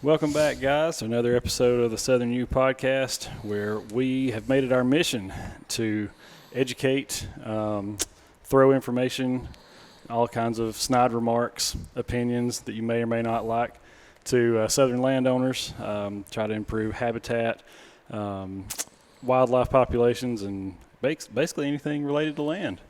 Welcome back, guys, to another episode of the Southern U podcast, where we have made it our mission to educate, throw information, all kinds of snide remarks, opinions that you may or may not like to Southern landowners, try to improve habitat, wildlife populations, and basically anything related to land.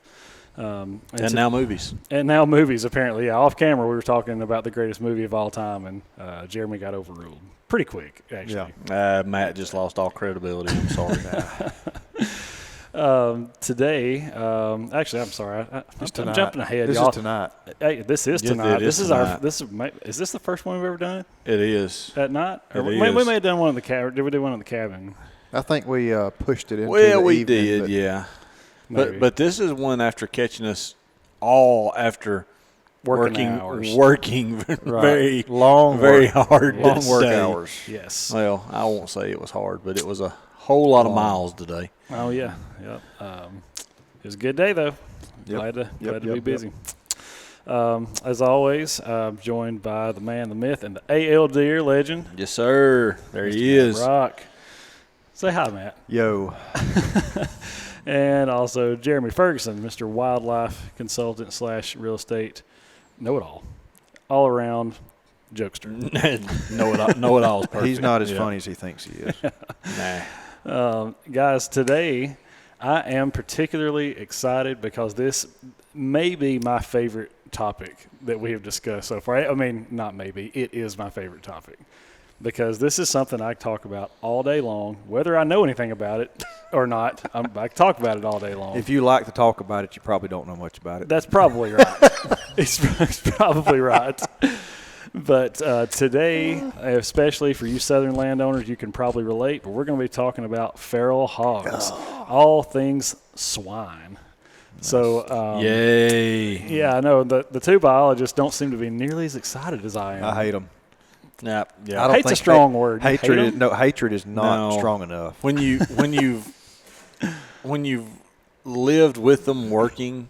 And now movies. And now movies, apparently. Yeah, off camera, we were talking about the greatest movie of all time, and Jeremy got overruled pretty quick, actually. Yeah. Matt just lost all credibility. I'm sorry. Today, actually, I'm sorry. I'm jumping ahead. This y'all. is tonight. Hey, this is tonight. Is this the first one we've ever done It is. at night? Or It we is. may have done one in the cabin. Did we do one in the cabin? I think we pushed it into Well, the we evening, did, but yeah. Maybe. But this is one after catching us all after Working hours. working very long very work, hard long work day. hours. Yes. Well, I won't say it was hard, but it was a whole lot of miles today. Oh, yeah. Yep. It was a good day, though. Yep. Glad to be busy. As always, I'm joined by the man, the myth, and the AL Deer legend. Yes, sir. There he is. Rock. Say hi, Matt. Yo, And also Jeremy Ferguson, Mr. Wildlife Consultant / real estate know-it-all. All around jokester. know it all is perfect. he's not as Yeah. funny as he thinks he is. Nah. Guys, today I am particularly excited because this may be my favorite topic that we have discussed so far. I mean, not maybe. It is my favorite topic because this is something I talk about all day long, whether I know anything about it or not. I talk about it all day long. If you like to talk about it, you probably don't know much about it. That's probably right. He's probably right. But today, especially for you Southern landowners, you can probably relate, but we're going to be talking about feral hogs, all things swine. So, Yay. yeah, I know the two biologists don't seem to be nearly as excited as I am. I hate them. Yeah. I don't Hate's a think strong word. You Hatred, hate is, 'em? no, hatred is not No. strong enough. When you've lived with them working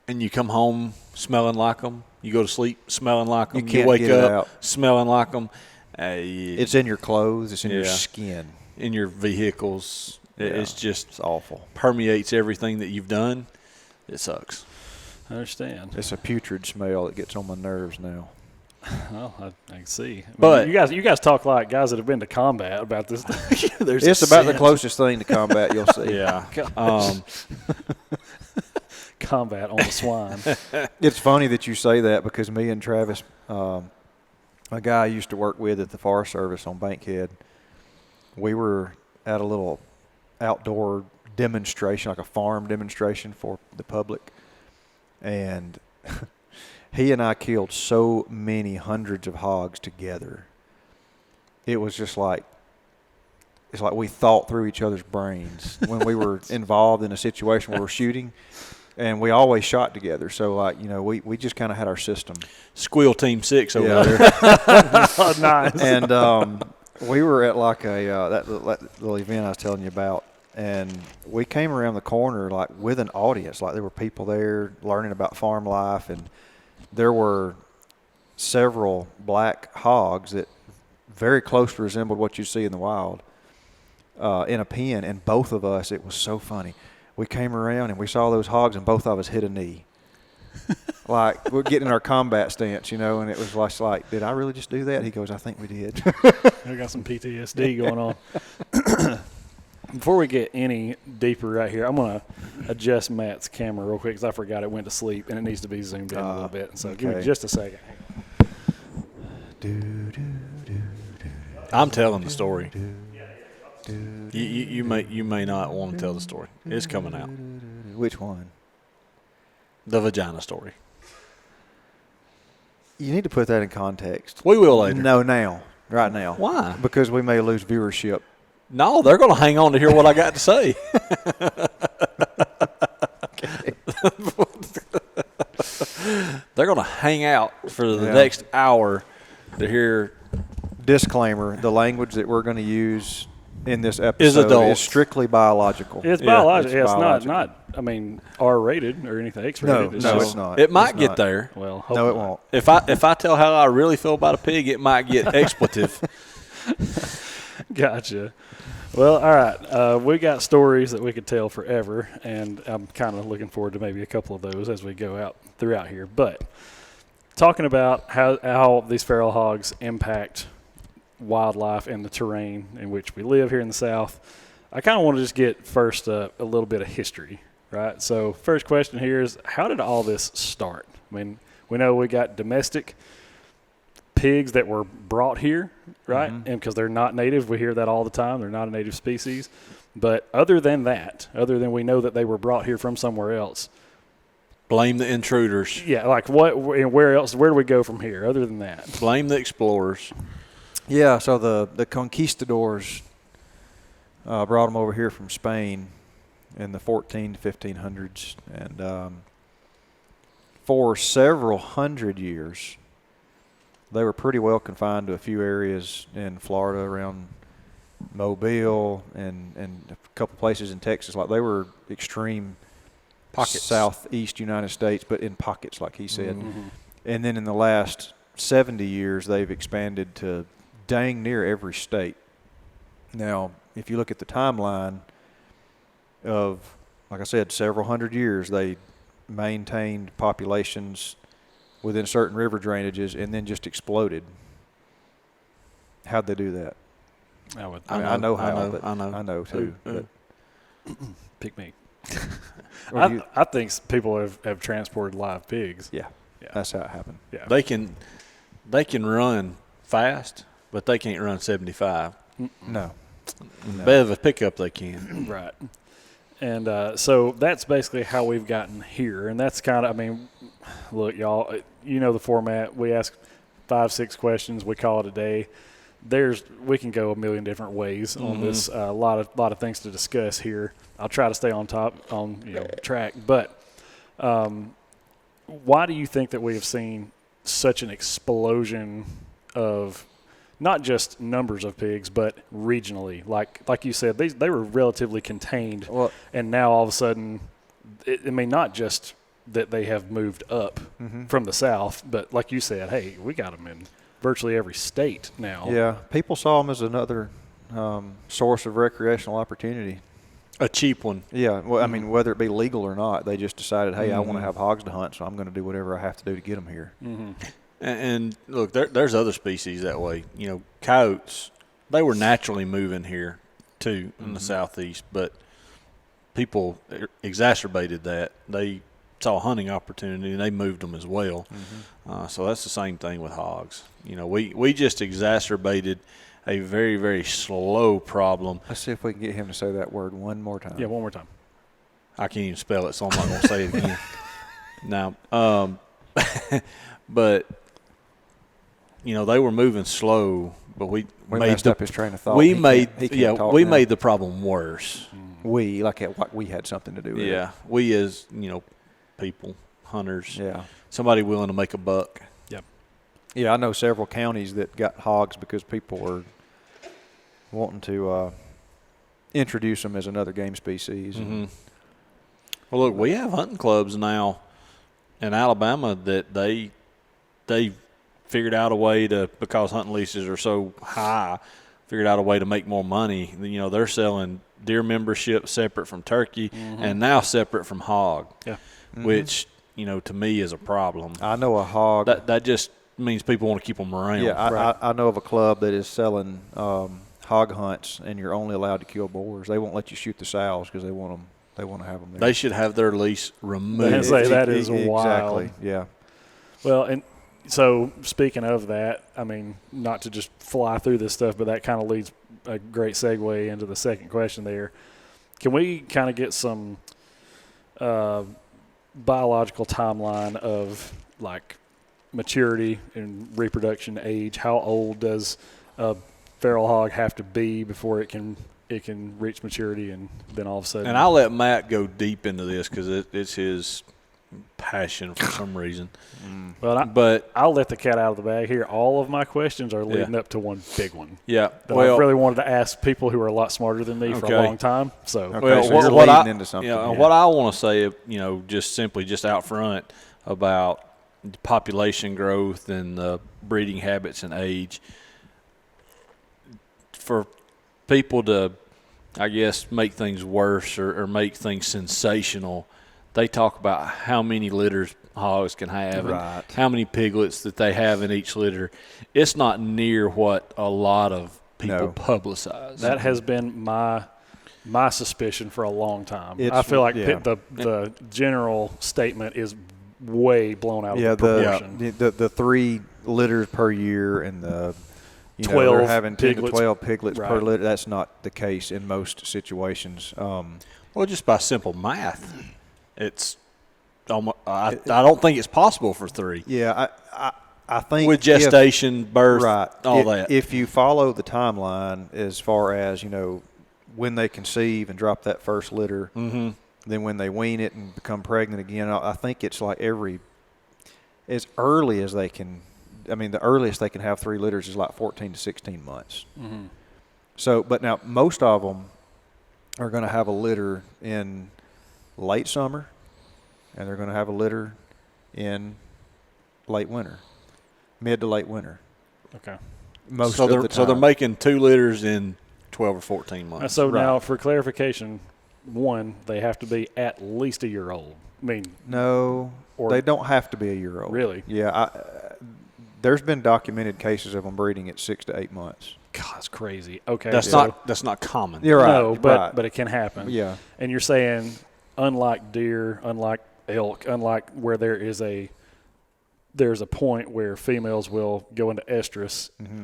and you come home smelling like them, you go to sleep smelling like them, You can't wake get it up out. smelling like them, It's in your clothes. It's in your Yeah. skin. in your vehicles. It's just It's awful. permeates everything that you've done. It sucks. I understand. It's a putrid smell that gets on my nerves now. Well, I can see. I mean, But- you guys talk like guys that have been to combat about this. There's It's a about the sense. closest thing to combat you'll see. Yeah. Gosh. Combat on the swine. It's funny that you say that because me and Travis, a guy I used to work with at the Forest Service on Bankhead, we were at a little outdoor demonstration, like a farm demonstration for the public. And he and I killed so many hundreds of hogs together. It was just like, it's like we thought through each other's brains when we were involved in a situation where we're shooting. And we always shot together. So, like, you know, we just kind of had our system. Squeal Team 6 over Yeah. there. Oh, nice. And we were at, like, that little event I was telling you about. And we came around the corner, like, with an audience. Like, there were people there learning about farm life. And there were several black hogs that very closely resembled what you see in the wild in a pen. And both of us, it was so funny. We came around and we saw those hogs and both of us hit a knee. Like, we're getting in our combat stance, you know, and it was like, did I really just do that? He goes, I think we did. I got some PTSD going on. Before we get any deeper right here, I'm going to adjust Matt's camera real quick because I forgot it went to sleep and it needs to be zoomed in a little bit. So give me okay. just a second. I'm telling the story. You may not want to tell the story. It's coming out. Which one? The vagina story. You need to put that in context. We will later. No, now. Right now. Why? Because we may lose viewership. No, they're going to hang on to hear what I got to say. They're going to hang out for the next hour to hear. Disclaimer, the language that we're going to use in this episode adult. is strictly biological. It's biological. It's It's biological. not. I mean, R-rated or anything X-rated. No, just, it's not. It might It's get not. there. Well, hope No, it not. won't. If I tell how I really feel about a pig, it might get expletive. Gotcha. Well, all right. We got stories that we could tell forever, and I'm kind of looking forward to maybe a couple of those as we go out throughout here. But talking about how these feral hogs impact wildlife and the terrain in which we live here in the South, I kind of want to just get first a little bit of history, right? So first question here is, how did all this start? I mean, we know we got domestic pigs that were brought here, right? Mm-hmm. And because they're not native, we hear that all the time. They're not a native species. But other than that, other than we know that they were brought here from somewhere else, Blame the intruders. yeah, like what and where else? Where do we go from here? Other than that, Blame the explorers. Yeah, so the conquistadors brought them over here from Spain in the 14 to 1500s, and for several hundred years, they were pretty well confined to a few areas in Florida around Mobile and a couple places in Texas. Like, they were extreme Pockets. southeast United States, but in pockets, like he said. Mm-hmm. And then in the last 70 years, they've expanded to dang near every state. Now, if you look at the timeline of, like I said, several hundred years, they maintained populations within certain river drainages and then just exploded. How'd they do that? I know how, but I know too. But Pick me. Or do you- I think people have transported live pigs. yeah, Yeah. that's how it happened. Yeah. They can run fast, but they can't run 75. No. Better of a pickup they can. Right. And so that's basically how we've gotten here. And that's kind of, I mean, look, y'all, you know the format. We ask 5-6 questions. We call it a day. We can go a million different ways on this. A lot of things to discuss here. I'll try to stay on track. But why do you think that we have seen such an explosion of not just numbers of pigs, but regionally? Like you said, they were relatively contained, Well, and now all of a sudden, not just that they have moved up from the south, but like you said, hey, we got them in virtually every state now. yeah, people saw them as another source of recreational opportunity. A cheap one. Yeah, well, I mean, whether it be legal or not, they just decided, hey, I want to have hogs to hunt, so I'm going to do whatever I have to do to get them here. Mm-hmm. And look, there's other species that way. You know, coyotes, they were naturally moving here too in the southeast, but people exacerbated that. They saw a hunting opportunity and they moved them as well. So that's the same thing with hogs. You know, we just exacerbated a very, very slow problem. Let's see if we can get him to say that word one more time. Yeah, one more time. I can't even spell it, so I'm not going to say it again. Now, but you know, they were moving slow, but we We made messed up his train of thought. we He made can't talk we now. made the problem worse. We had something to do with it. Yeah, we as people, hunters, Yeah. somebody willing to make a buck. Yeah, I know several counties that got hogs because people were wanting to introduce them as another game species. Well, look, we have hunting clubs now in Alabama that they figured out a way to, because hunting leases are so high, figured out a way to make more money. You know, they're selling deer membership separate from turkey and now separate from hog, which, to me is a problem. I know a hog. That just means people want to keep them around. Yeah, I know of a club that is selling hog hunts, and you're only allowed to kill boars. They won't let you shoot the sows because they want to have them there. They should have their lease removed. I say that is Exactly. wild. Yeah. Well, and so speaking of that, I mean, not to just fly through this stuff, but that kind of leads a great segue into the second question there. Can we kind of get some biological timeline of like maturity and reproduction age? How old does a feral hog have to be before it can reach maturity, and then all of a sudden? And I'll let Matt go deep into this because it's his passion for some reason. But I'll let the cat out of the bag here. All of my questions are leading up to one big one. Yeah. That I really wanted to ask people who are a lot smarter than me for a long time. So, okay, so you're leading into something. What I want to say, just out front about population growth and breeding habits and age, for people to, I guess, make things worse or make things sensational, they talk about how many litters hogs can have and how many piglets that they have in each litter. It's not near what a lot of people publicize. That has been my suspicion for a long time. I feel like the general statement is way blown out of proportion. The 3 litters per year and the 12 they're having 10 piglets. to 12 piglets per litter. That's not the case in most situations. Well, just by simple math, it's almost, I don't think it's possible for 3. Yeah, I think with gestation, birth, all that. If you follow the timeline as far as when they conceive and drop that first litter, then when they wean it and become pregnant again, I think it's like as early as they can. I mean, the earliest they can have 3 litters is like 14 to 16 months. Mm-hmm. So, but now most of them are going to have a litter in late summer, and they're going to have a litter in late winter, mid to late winter. Okay. Most of the time. So they're making 2 litters in 12 or 14 months. So now, for clarification, one, they have to be at least a year old. I mean, no, they don't have to be a year old. Really? Yeah. There's been documented cases of them breeding at 6 to 8 months. God, that's crazy. Okay, that's not common. You're right. No, but it can happen. Yeah. And you're saying, unlike deer, unlike elk, unlike where there's a point where females will go into estrus. Mm-hmm.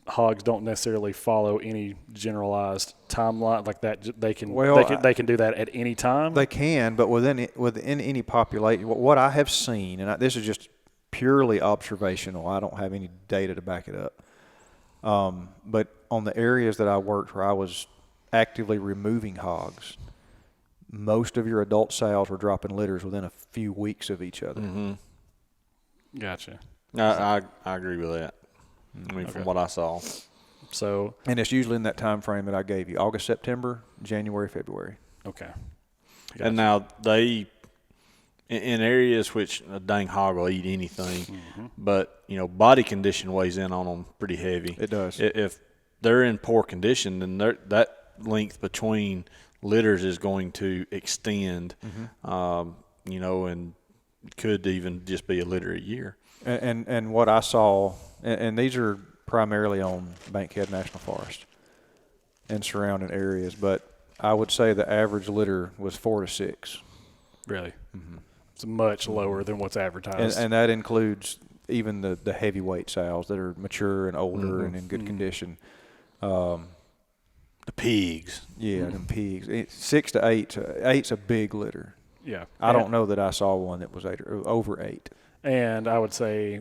Hogs don't necessarily follow any generalized timeline like that. They can do that at any time. They can, but within any population, what I have seen, and this is just purely observational. I don't have any data to back it up. But on the areas that I worked where I was actively removing hogs, most of your adult sows were dropping litters within a few weeks of each other. Mm-hmm. Gotcha. I agree with that. I mean, from what I saw. So, and it's usually in that time frame that I gave you: August, September, January, February. Okay. Gotcha. And now they, in areas which a dang hog will eat anything, but body condition weighs in on them pretty heavy. It does. If they're in poor condition, then that length between litters is going to extend. And could even just be a litter a year. And what I saw, and these are primarily on Bankhead National Forest and surrounding areas, but I would say the average litter was 4 to 6. Really? Mm-hmm. It's much lower than what's advertised. And that includes even the heavyweight sows that are mature and older and in good condition. The pigs. Yeah, them pigs. 6 to 8. 8's a big litter. Yeah. I don't know that I saw one that was over 8. And I would say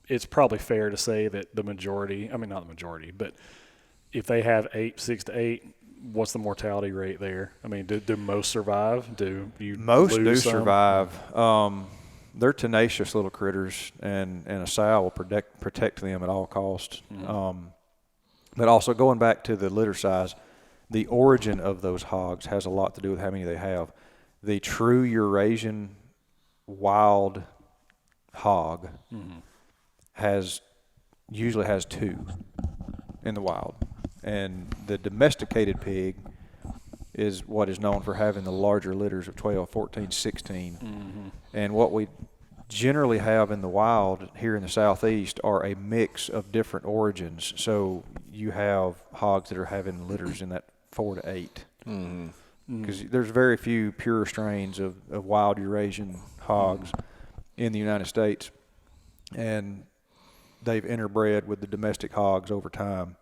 it's probably fair to say that the majority, I mean, not the majority, but if they have 6 to 8, what's the mortality rate there? I mean, do most survive? Most do some? survive. They're tenacious little critters, and a sow will protect them at all costs. Mm-hmm. But also going back to the litter size, the origin of those hogs has a lot to do with how many they have. The true Eurasian wild hog usually has 2 in the wild, and the domesticated pig is what is known for having the larger litters of 12, 14, 16. And what we generally have in the wild here in the southeast are a mix of different origins. So you have hogs that are having litters in that 4 to 8. Because there's very few pure strains of wild Eurasian hogs in the United States, and they've interbred with the domestic hogs over time.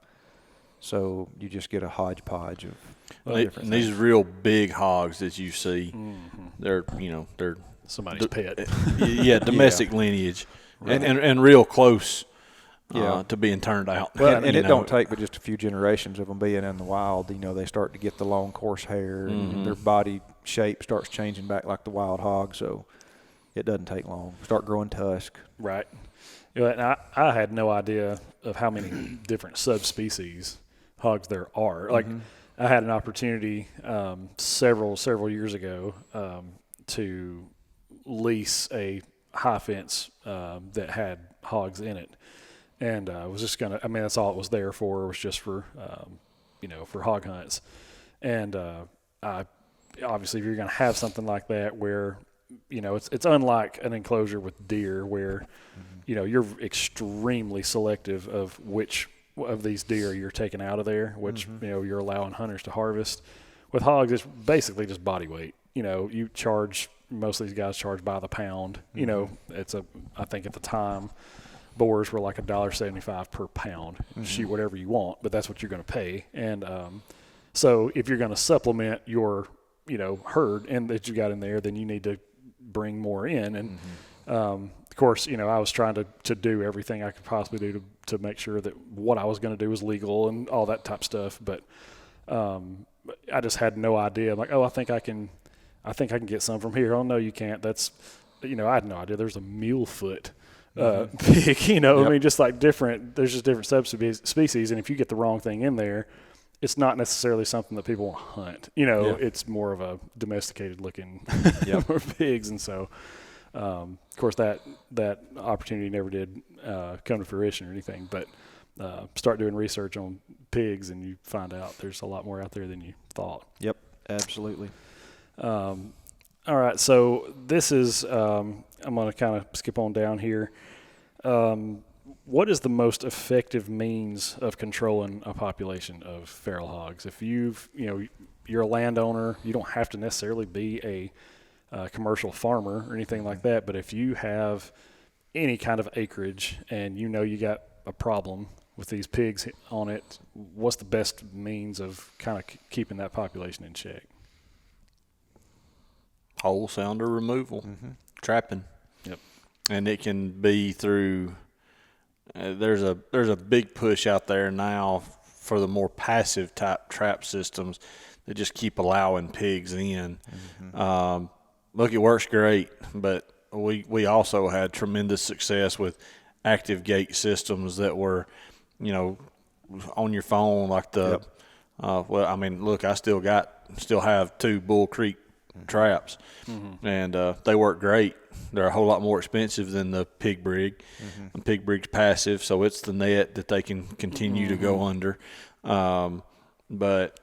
So you just get a hodgepodge of different things. These real big hogs that you see, they're somebody's pet. Domestic lineage, and real close. To being turned out. Well, and it don't take but just a few generations of them being in the wild. They start to get the long coarse hair, and their body shape starts changing back like the wild hog, so it doesn't take long. Start growing tusk. Right. You know, and I had no idea of how many different subspecies hogs there are. Like, I had an opportunity several years ago to lease a high fence that had hogs in it, and I was just gonna. I mean, that's all it was there for. Was just for for hog hunts, and I obviously if you're gonna have something like that where it's unlike an enclosure with deer where you're extremely selective of which of these deer you're taking out of there, which you're allowing hunters to harvest. With hogs, it's basically just body weight. You charge, most of these guys charge by the pound. It's I think at the time boars were like $1.75 per pound. Shoot whatever you want, but that's what you're going to pay. And so if you're going to supplement your herd and that you got in there, then you need to bring more in. And of course, I was trying to do everything I could possibly do to make sure that what I was going to do was legal and all that type of stuff. But I just had no idea. I'm like, oh, I think I can get some from here. Oh no, you can't. That's I had no idea. There's a mule foot pig. I mean, just like there's just different subspecies, and if you get the wrong thing in there, it's not necessarily something that people want to hunt. It's more of a domesticated looking pigs, and so of course that opportunity never did come to fruition or anything. But start doing research on pigs, and you find out there's a lot more out there than you thought. Yep, absolutely. All right, so this is I'm going to kind of skip on down here. What is the most effective means of controlling a population of feral hogs? If you're a landowner, you don't have to necessarily be a commercial farmer or anything like that, but if you have any kind of acreage and you got a problem with these pigs on it, what's the best means of kind of keeping that population in check? Hole sounder removal, trapping. Yep. And it can be through. There's a big push out there now for the more passive type trap systems that just keep allowing pigs in. Look, it works great, but we also had tremendous success with active gate systems that were, on your phone like the. Well, I mean, look, I still have 2 Bull Creek traps, and they work great. They're a whole lot more expensive than the pig brig. And pig brig's passive, so it's the net that they can continue to go under. But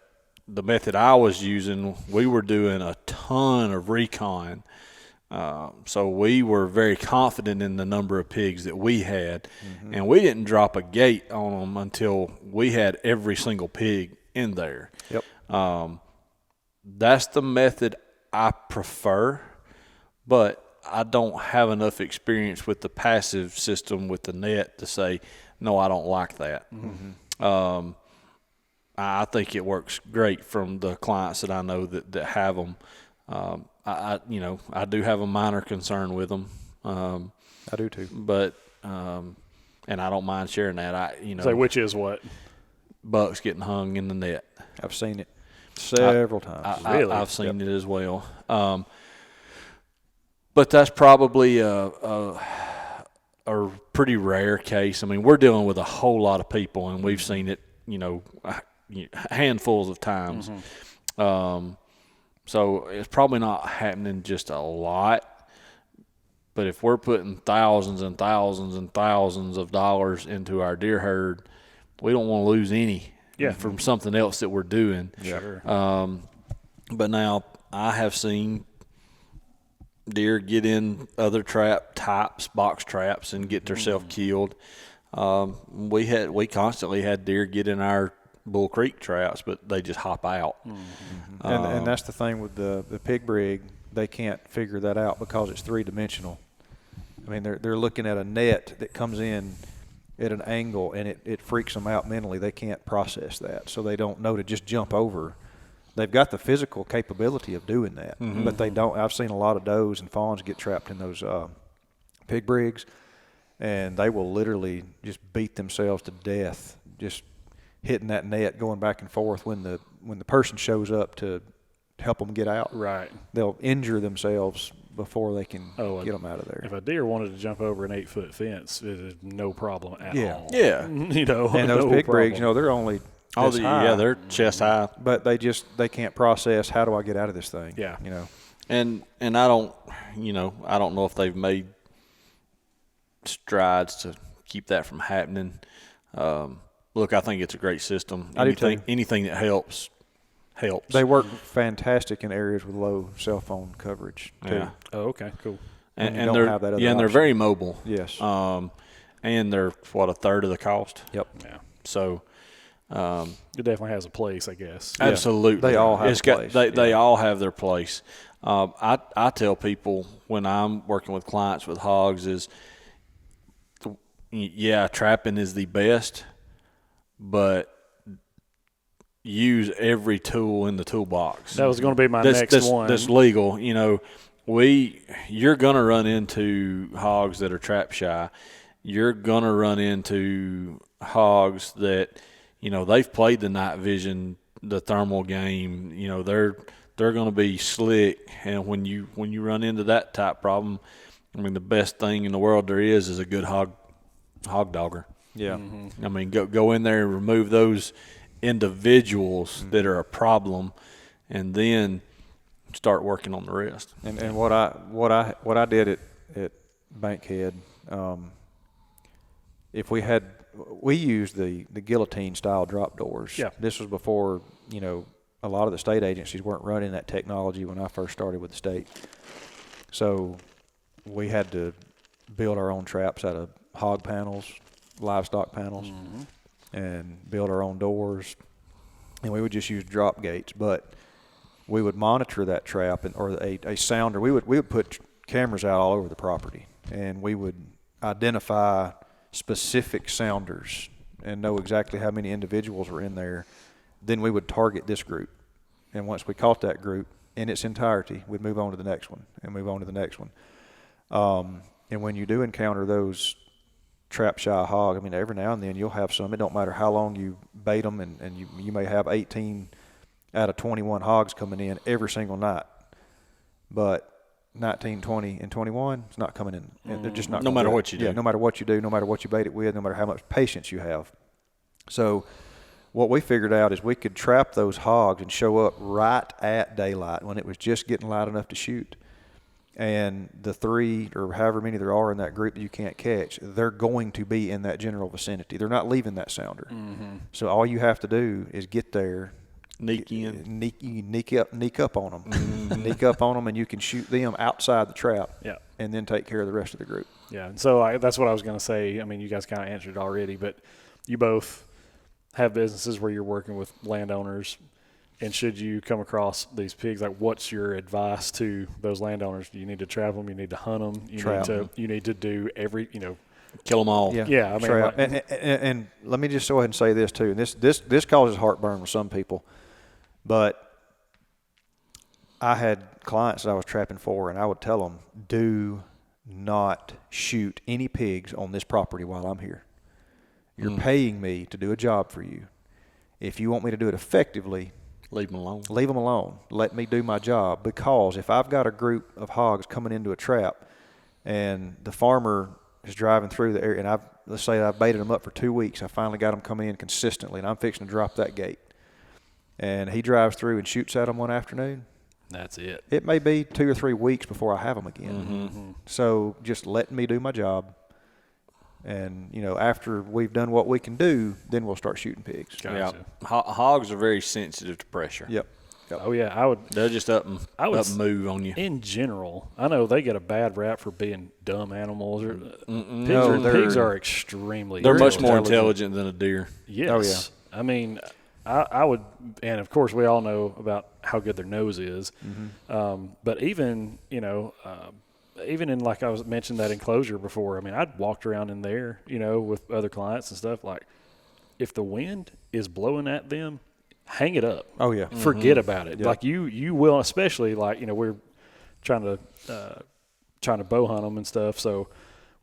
the method I was using, we were doing a ton of recon. So we were very confident in the number of pigs that we had, and we didn't drop a gate on them until we had every single pig in there. Yep. That's the method I prefer, but I don't have enough experience with the passive system with the net to say, no, I don't like that. I think it works great from the clients that I know that have them. I do have a minor concern with them. I do too. But and I don't mind sharing that. So which is what? Bucks getting hung in the net. I've seen it several times. Really? I've seen it as well. But that's probably a pretty rare case. I mean, we're dealing with a whole lot of people, and we've seen it, handfuls of times. So it's probably not happening just a lot. But if we're putting thousands and thousands and thousands of dollars into our deer herd, we don't want to lose any from something else that we're doing. Sure. But now I have seen deer get in other trap types, box traps, and get themselves killed. We constantly had deer get in our Bull Creek traps, but they just hop out. And that's the thing with the pig brig. They can't figure that out because it's 3-dimensional. I mean, they're looking at a net that comes in at an angle, and it freaks them out mentally. They can't process that, so they don't know to just jump over. They've got the physical capability of doing that, but they don't. I've seen a lot of does and fawns get trapped in those pig brigs, and they will literally just beat themselves to death, just hitting that net, going back and forth when the person shows up to help them get out. Right. They'll injure themselves before they can Oh, get them out of there. If a deer wanted to jump over an 8-foot fence, it is no problem at Yeah. all. Yeah. You know, And those no big problem. rigs, they're only Oh, this high, they're chest high. but they can't process, how do I get out of this thing? Yeah. And I don't know if they've made strides to keep that from happening. Look, I think it's a great system. I do too. Anything that helps. They work fantastic in areas with low cell phone coverage too. Yeah. Oh, okay, cool. And you And don't they're have that other and they're option. very mobile. Yes. And they're a third of the cost. Yep. Yeah. So It definitely has a place, I guess. absolutely, They all have It's a got- place. They all have their place. I tell people when I'm working with clients with hogs is, trapping is the best, but use every tool in the toolbox. That was going to be my next one. That's legal. You're going to run into hogs that are trap shy. You're going to run into hogs that, they've played the night vision, the thermal game. They're going to be slick. And when you run into that type problem, the best thing in the world there is a good hog dogger. Yeah. Mm-hmm. Go in there and remove those individuals that are a problem, and then start working on the rest. And what I did at Bankhead, we used the guillotine style drop doors. Yeah. This was before a lot of the state agencies weren't running that technology when I first started with the state. So we had to build our own traps out of hog panels, livestock panels, and build our own doors. And we would just use drop gates, but we would monitor that trap or a sounder. We would put cameras out all over the property, and we would identify specific sounders and know exactly how many individuals were in there. Then we would target this group, and once we caught that group in its entirety, we'd move on to the next one and move on to the next one. And when you do encounter those trap shy hog, every now and then you'll have some. It don't matter how long you bait them, and you may have 18 out of 21 hogs coming in every single night, but 19, 20, and 21, it's not coming in. And they're just not. No matter what you do. Yeah, no matter what you do, no matter what you bait it with, no matter how much patience you have. So what we figured out is we could trap those hogs and show up right at daylight when it was just getting light enough to shoot. And the 3 or however many there are in that group that you can't catch, they're going to be in that general vicinity. They're not leaving that sounder. Mm-hmm. So all you have to do is get there, Sneak in. sneak up on them, sneak up on them, and you can shoot them outside the trap. Yeah. And then take care of the rest of the group. Yeah, and so that's what I was going to say. You guys kind of answered it already, but you both have businesses where you're working with landowners, and should you come across these pigs, what's your advice to those landowners? Do you need to trap them? You need to hunt them? You need to do every, Kill them all. Yeah, trap. And let me just go ahead and say this too. And this causes heartburn with some people, but I had clients that I was trapping for, and I would tell them, do not shoot any pigs on this property while I'm here. You're paying me to do a job for you. If you want me to do it effectively, Leave them alone. leave them alone. Let me do my job, because if I've got a group of hogs coming into a trap and the farmer is driving through the area, and let's say I've baited them up for 2 weeks, I finally got them coming in consistently, and I'm fixing to drop that gate, and he drives through and shoots at them one afternoon, that's it. it may be 2 or 3 weeks before I have them again. So just let me do my job, and after we've done what we can do, then we'll start shooting pigs. Gotcha. Yeah. Hogs are very sensitive to pressure. Yep. Oh yeah, I would. They'll just up and move on you. In general, I know they get a bad rap for being dumb animals. No, Pigs are extremely. They're much more intelligent. intelligent than a deer. Yes. Oh, yeah. I would, and of course we all know about how good their nose is. But even even in, like I was mentioned that enclosure before, I'd walked around in there, with other clients and stuff. Like, if the wind is blowing at them, hang it up. Oh yeah. Forget about it. Yep. Like you will, especially we're trying to bow hunt them and stuff. So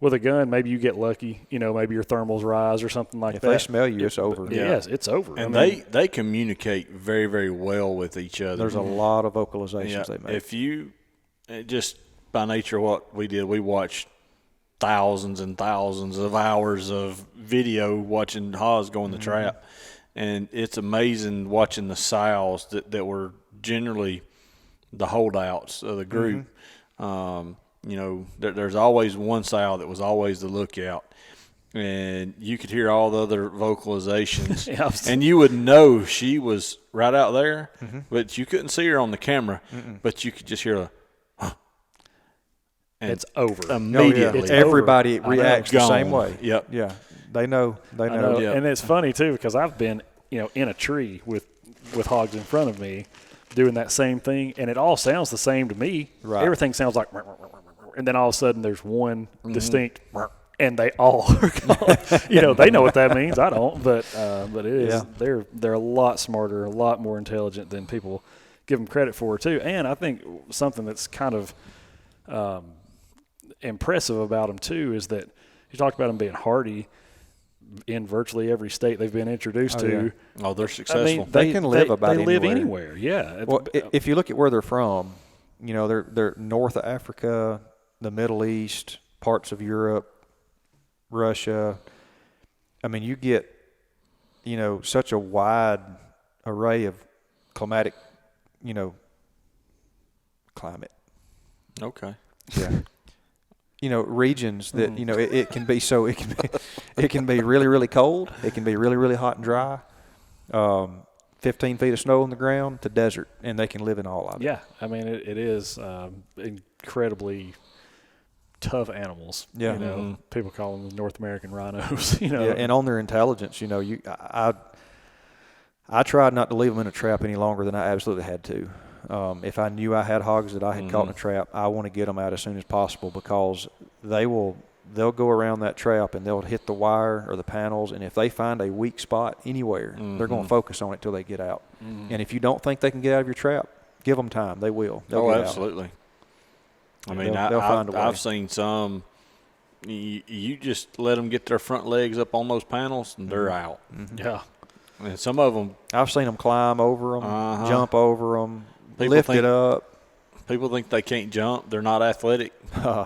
With a gun, maybe you get lucky. Maybe your thermals rise or something like If that. they smell you, it's over. Yeah. Yes, it's over. And they communicate very, very well with each other. There's a lot of vocalizations they make. If you just by nature of what we did, we watched thousands and thousands of hours of video watching hogs go in the trap, and it's amazing watching the sows that were generally the holdouts of the group. There's always one sow that was always the lookout, and you could hear all the other vocalizations, and you would know she was right out there, but you couldn't see her on the camera, but you could just hear and it's over immediately. It's Everybody over. reacts the same Gone. way. Yep. Yeah. They know. I know. Yep. And it's funny too because I've been in a tree with hogs in front of me doing that same thing, and it all sounds the same to me. Right. Everything sounds like, and then all of a sudden there's one distinct, and they all are gone. They know what that means. I don't, but it is. Yeah. They're a lot smarter, a lot more intelligent than people give them credit for too. And I think something that's kind of impressive about them too is that you talked about them being hardy in virtually every state they've been introduced to. Yeah. Oh, they're successful. I mean, They can live about they live anywhere. anywhere. Yeah. Well, if you look at where they're from, they're north of Africa, the Middle East, parts of Europe, Russia. I mean, you get, such a wide array of climatic, climate. Okay. Yeah. Regions that it can be it can be really, really cold. It can be really, really hot and dry. 15 feet of snow on the ground to desert, and they can live in all of it. Yeah, I mean it is incredibly tough animals. Yeah. People call them the North American rhinos. Yeah, and on their intelligence, I tried not to leave them in a trap any longer than I absolutely had to. If I knew I had hogs that I had caught in a trap, I want to get them out as soon as possible because they'll go around that trap and they'll hit the wire or the panels, and if they find a weak spot anywhere, they're going to focus on it till they get out. And if you don't think they can get out of your trap, give them time. They will. They'll get absolutely. Out. I mean, they'll find a way. I've seen some. You just let them get their front legs up on those panels, and they're out. Yeah. And some of them, I've seen them climb over them, jump over them, lift it up. People think they can't jump. They're not athletic.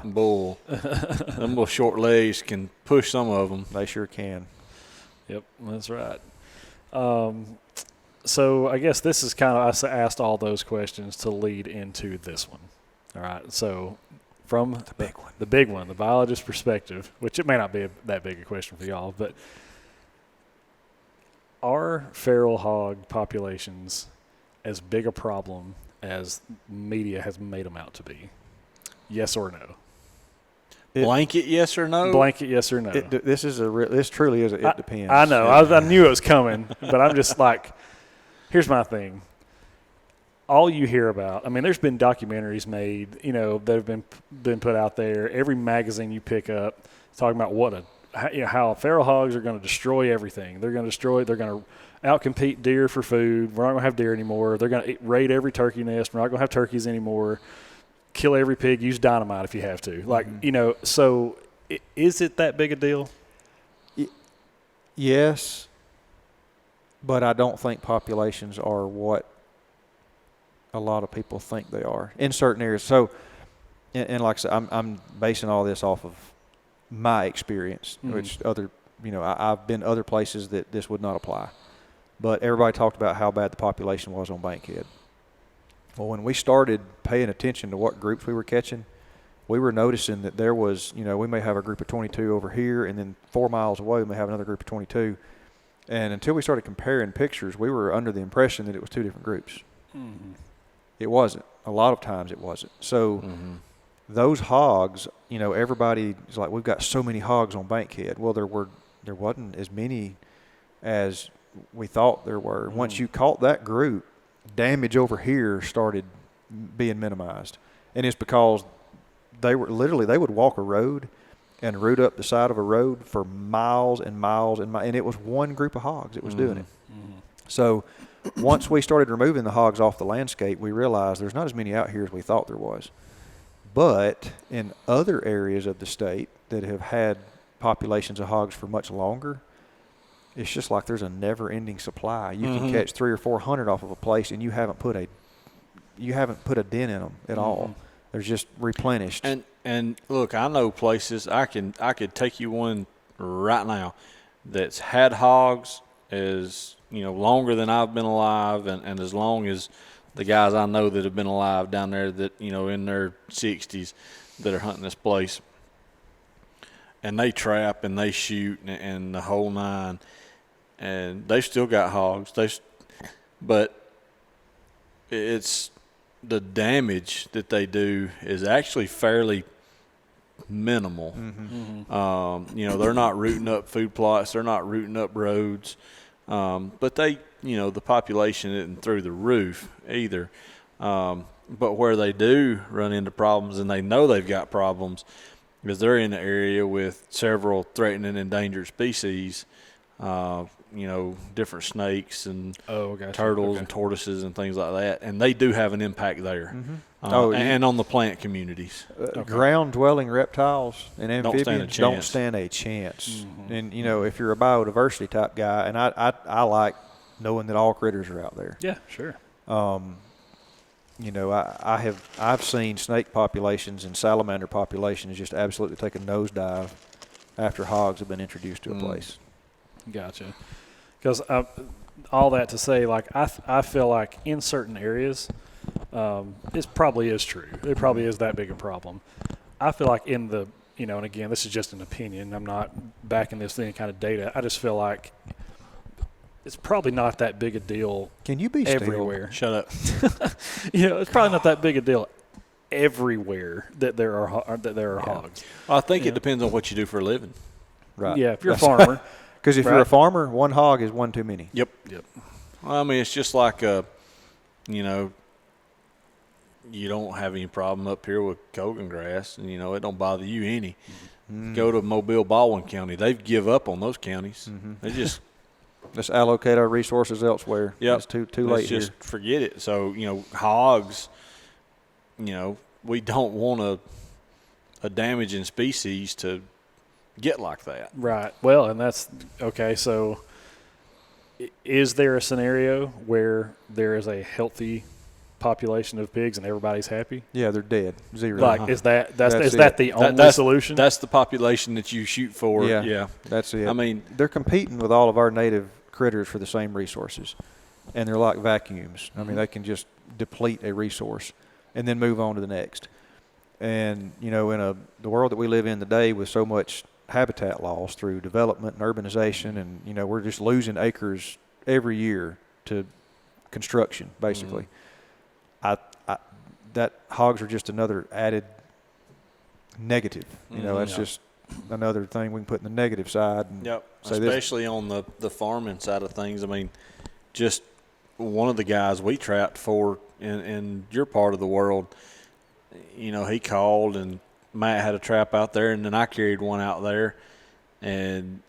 Bull. Them little short legs can push some of them. They sure can. Yep, that's right. So I guess this is kind of, I asked all those questions to lead into this one. All right, so from the big one, the biologist perspective, which it may not be that big a question for y'all, but are feral hog populations as big a problem as media has made them out to be? Yes or no? Blanket yes or no? Blanket yes or no? This truly is. It depends. I know. I knew it was coming, but I'm just like, here's my thing. All you hear about, I mean, there's been documentaries made, that have been put out there. Every magazine you pick up talking about how feral hogs are going to destroy everything. They're going to outcompete deer for food. We're not going to have deer anymore. They're going to raid every turkey nest. We're not going to have turkeys anymore. Kill every pig. Use dynamite if you have to. So is it that big a deal? Yes, but I don't think populations are what a lot of people think they are in certain areas. So, and like I said, I'm basing all this off of my experience, which I've been other places that this would not apply. But everybody talked about how bad the population was on Bankhead. Well, when we started paying attention to what groups we were catching, we were noticing that there was, we may have a group of 22 over here, and then 4 miles away we may have another group of 22. And until we started comparing pictures, we were under the impression that it was 2 different groups. Mm-hmm. It wasn't. A lot of times it wasn't. So those hogs, everybody's like, we've got so many hogs on Bankhead. Well, there wasn't as many as we thought there were. Once you caught that group, damage over here started being minimized. And it's because they would walk a road and root up the side of a road for miles and miles and it was one group of hogs that was doing it. Mm-hmm. So once we started removing the hogs off the landscape, we realized there's not as many out here as we thought there was. But in other areas of the state, that have had populations of hogs for much longer, it's just like there's a never-ending supply. You can catch 300 or 400 off of a place, and you haven't put a dent in them at all. They're just replenished. And look, I know places I could take you one right now that's had hogs as longer than I've been alive, and as long as the guys I know that have been alive down there that in their 60s that are hunting this place, and they trap and they shoot and the whole nine, and they've still got hogs. But it's the damage that they do is actually fairly minimal. They're not rooting up food plots, they're not rooting up roads, but they, the population isn't through the roof either. But where they do run into problems, and they know they've got problems, because they're in the area with several threatened and endangered species, different snakes and turtles and tortoises and things like that, and they do have an impact there. And on the plant communities. Ground-dwelling reptiles and amphibians don't stand a chance. And, if you're a biodiversity type guy, and I like knowing that all critters are out there. Yeah, sure. I've seen snake populations and salamander populations just absolutely take a nosedive after hogs have been introduced to a place. Gotcha. Because all that to say, like, I feel like in certain areas, it probably is true. It probably is that big a problem. I feel like in the, and again, this is just an opinion. I'm not backing this with any kind of data. I just feel like it's probably not that big a deal. Can you be everywhere? Shut up. It's probably not that big a deal everywhere that there are hogs. Well, I think it depends on what you do for a living. Right. Yeah, if you're a farmer. Because if you're a farmer, one hog is one too many. Yep. Well, I mean, it's just like you don't have any problem up here with Kogan grass, and it don't bother you any. Go to Mobile, Baldwin County, they've give up on those counties. They just let's allocate our resources elsewhere. Yep. It's too late here. Just forget it. So hogs, we don't want a damaging species to get like that. Right. Well, and that's okay. So is there a scenario where there is a healthy population of pigs and everybody's happy? Yeah, they're dead. Zero. Like, is that the only solution? That's the population that you shoot for. Yeah. That's it. I mean, they're competing with all of our native critters for the same resources, and they're like vacuums. I mean, they can just deplete a resource and then move on to the next. And in the world that we live in today, with so much habitat loss through development and urbanization, and we're just losing acres every year to construction, basically. That hogs are just another added negative. That's just another thing we can put in the negative side. And especially on the farming side of things. I mean, just one of the guys we trapped for in your part of the world, he called, and Matt had a trap out there, and then I carried one out there, and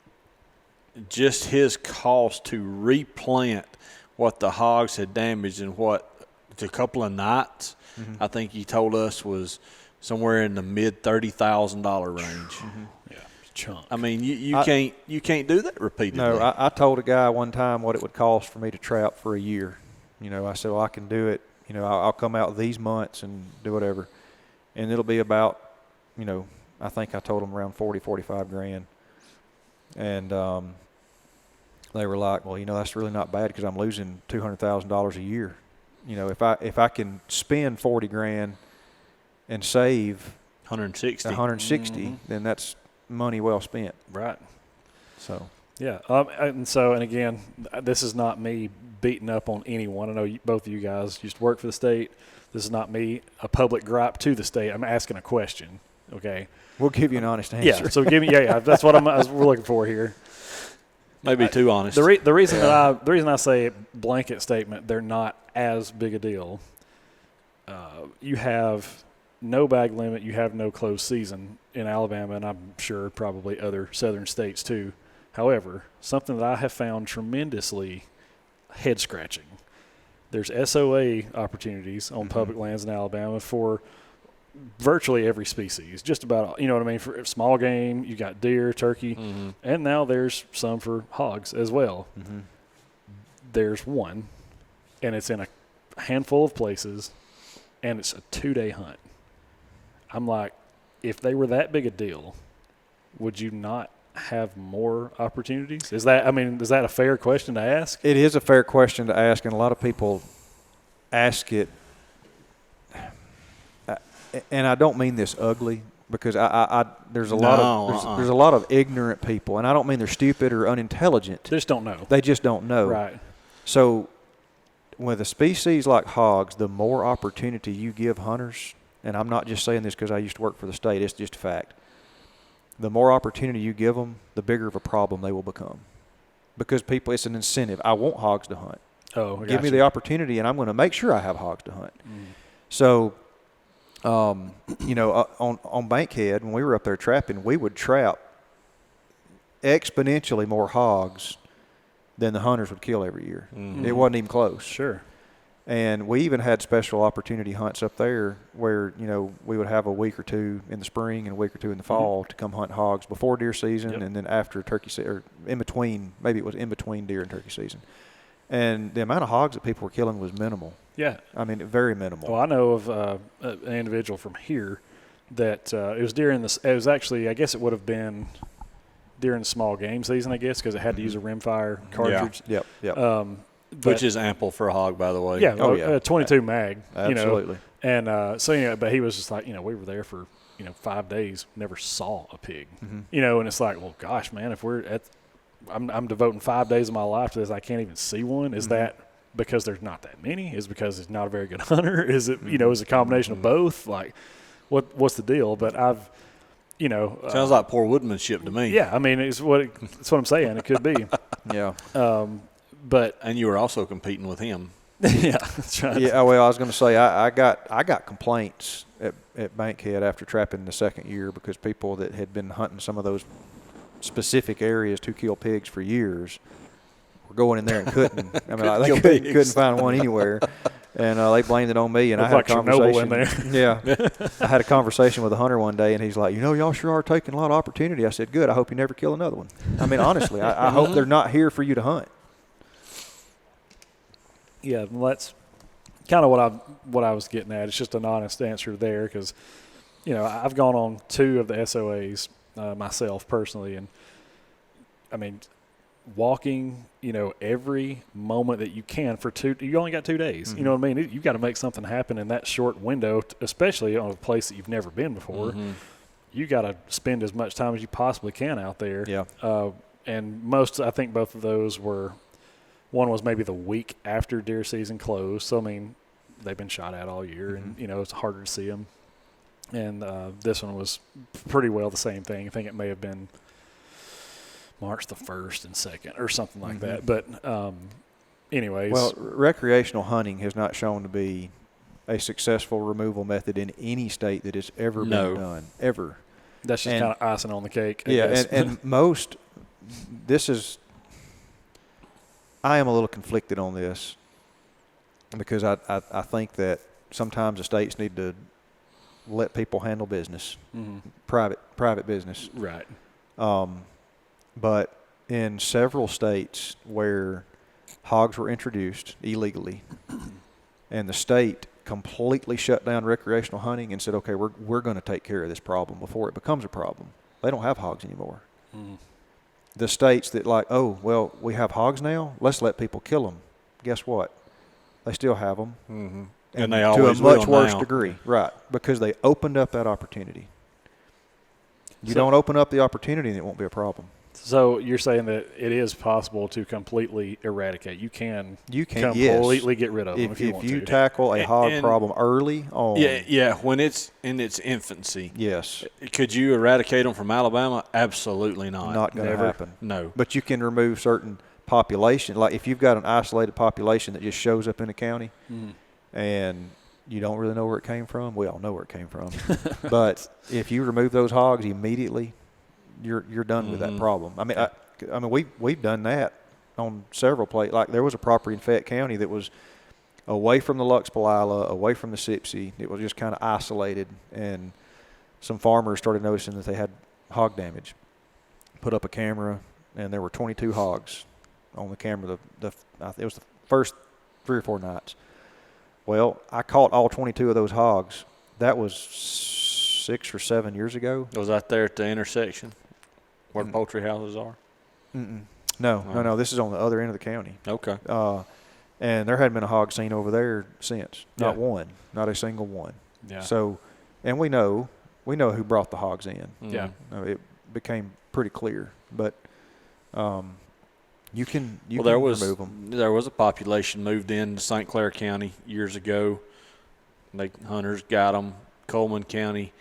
just his cost to replant what the hogs had damaged in a couple of nights, I think he told us was somewhere in the mid $30,000 range. Yeah, chunk. I mean, you can't do that repeatedly. No, I told a guy one time what it would cost for me to trap for a year. I said, well, I can do it. I'll come out these months and do whatever, and it'll be about, I think I told them around 45 grand. And they were like, well, that's really not bad, because I'm losing $200,000 a year. If I can spend 40 grand and save 160, then that's money well spent. Right. So. Yeah. And again, this is not me beating up on anyone. I know both of you guys used to work for the state. This is not me, a public gripe to the state. I'm asking a question. Okay. We'll give you an honest answer. Yeah. So give me, that's what we're looking for here. Maybe too honest. The reason I say blanket statement, they're not as big a deal. You have no bag limit. You have no closed season in Alabama, and I'm sure probably other southern states too. However, something that I have found tremendously head-scratching, there's SOA opportunities on public lands in Alabama for virtually every species, just about, you know what I mean? For small game, you got deer, turkey, and now there's some for hogs as well. There's one, and it's in a handful of places, and it's a 2-day hunt. I'm like, if they were that big a deal, would you not have more opportunities? Is that a fair question to ask? It is a fair question to ask, and a lot of people ask it. And I don't mean this ugly, because there's a lot of ignorant people, and I don't mean they're stupid or unintelligent. They just don't know. They just don't know. Right. So with a species like hogs, the more opportunity you give hunters, and I'm not just saying this because I used to work for the state, it's just a fact. The more opportunity you give them, the bigger of a problem they will become. Because people, it's an incentive. I want hogs to hunt. Oh, give me the opportunity, and I'm going to make sure I have hogs to hunt. So, on Bankhead, when we were up there trapping, we would trap exponentially more hogs than the hunters would kill every year. It wasn't even close. Sure. And we even had special opportunity hunts up there where, we would have a week or two in the spring and a week or two in the fall to come hunt hogs before deer season and then after turkey season, or in between, maybe it was in between deer and turkey season. And the amount of hogs that people were killing was minimal. Yeah. I mean, very minimal. Well, I know of an individual from here that it was actually, I guess it would have been during the small game season, I guess, because it had to use a rimfire cartridge. Yep. Which is ample for a hog, by the way. Yeah, 22 mag. Absolutely. And but he was just like, we were there for 5 days, never saw a pig. And it's like, well, gosh, man, if I'm devoting 5 days of my life to this, I can't even see one. Is that because there's not that many? Is it because he's not a very good hunter? Is it is it a combination of both? Like, what's the deal? But I've sounds like poor woodmanship to me. Yeah, I mean, it's what I'm saying. It could be. Yeah. And you were also competing with him. Yeah, that's right. Yeah. Well, I was going to say I got complaints at Bankhead after trapping the second year because people that had been hunting some of those specific areas to kill pigs for years were going in there and couldn't. I mean, they couldn't find one anywhere. And they blamed it on me, and I had a conversation. In there. Yeah, I had a conversation with a hunter one day, and he's like, y'all sure are taking a lot of opportunity. I said, good. I hope you never kill another one. I mean, honestly, I hope they're not here for you to hunt. Yeah, well, that's kind of what I was getting at. It's just an honest answer there because, I've gone on 2 of the SOAs myself personally, and I mean, walking, every moment that you can for you only got 2 days. You know what I mean? You got to make something happen in that short window, especially on a place that you've never been before. You got to spend as much time as you possibly can out there. Yeah. And I think both of those were. One was maybe the week after deer season closed. So, I mean, they've been shot at all year, and, it's harder to see them. And this one was pretty well the same thing. I think it may have been March the 1st and 2nd or something like that. But anyways. Well, recreational hunting has not shown to be a successful removal method in any state that has ever been done, ever. That's just kind of icing on the cake, I guess. Yeah, and most – this is – I am a little conflicted on this because I think that sometimes the states need to let people handle business, private business. Right. But in several states where hogs were introduced illegally and the state completely shut down recreational hunting and said, okay, we're going to take care of this problem before it becomes a problem. They don't have hogs anymore. The states that we have hogs now, let's let people kill them. Guess what? They still have them. And they always to a much will worse now. degree. Right, because they opened up that opportunity. You don't open up the opportunity and it won't be a problem. So you're saying that it is possible to completely eradicate. You can completely get rid of them if you want to. If you tackle a hog problem early on. Yeah, when it's in its infancy. Yes. Could you eradicate them from Alabama? Absolutely not. Not going to happen. No. But you can remove certain population. Like if you've got an isolated population that just shows up in a county and you don't really know where it came from, we all know where it came from. But if you remove those hogs immediately, you're done with that problem. I mean, we've done that on several places. Like there was a property in Fayette County that was away from the Luxpalila, away from the Sipsey. It was just kind of isolated, and some farmers started noticing that they had hog damage. Put up a camera, and there were 22 hogs on the camera. It was the first 3 or 4 nights. Well, I caught all 22 of those hogs. That was 6 or 7 years ago. Was that there at the intersection where the poultry houses are? No. This is on the other end of the county. Okay. And there hadn't been a hog seen over there since. Not one. Not a single one. Yeah. So, and we know who brought the hogs in. Yeah. It became pretty clear. But you can remove them. There was a population moved into St. Clair County years ago. Hunters got them. Coleman County.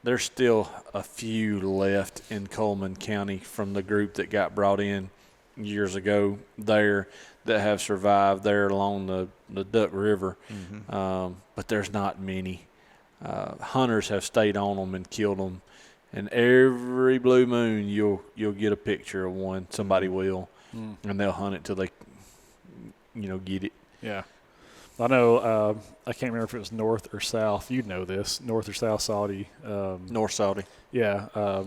There's still a few left in Coleman County from the group that got brought in years ago there that have survived there along the Duck River. But there's not many. Hunters have stayed on them and killed them. And every blue moon you'll get a picture of one. Somebody will. And they'll hunt it till they, get it. Yeah. I know, I can't remember if it was north or south. You'd know this, north or south Saudi. North Saudi. Yeah.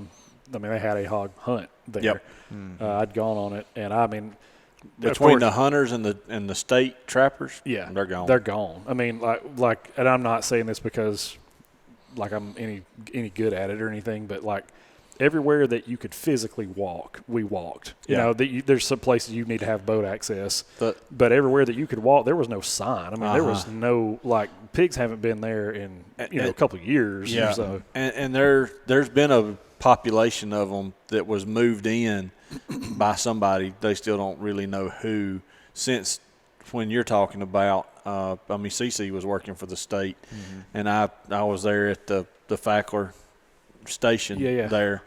They had a hog hunt there. Yep. I'd gone on it, and between the hunters and the state trappers, yeah, they're gone. They're gone. And I'm not saying this because I'm any good at it or anything, but everywhere that you could physically walk, we walked. There's some places you need to have boat access, but everywhere that you could walk, there was no sign. There was no pigs haven't been there in a couple of years. Yeah, or so. And there's been a population of them that was moved in by somebody. They still don't really know who. Since when you're talking about, CC was working for the state, and I was there at the Fackler station there,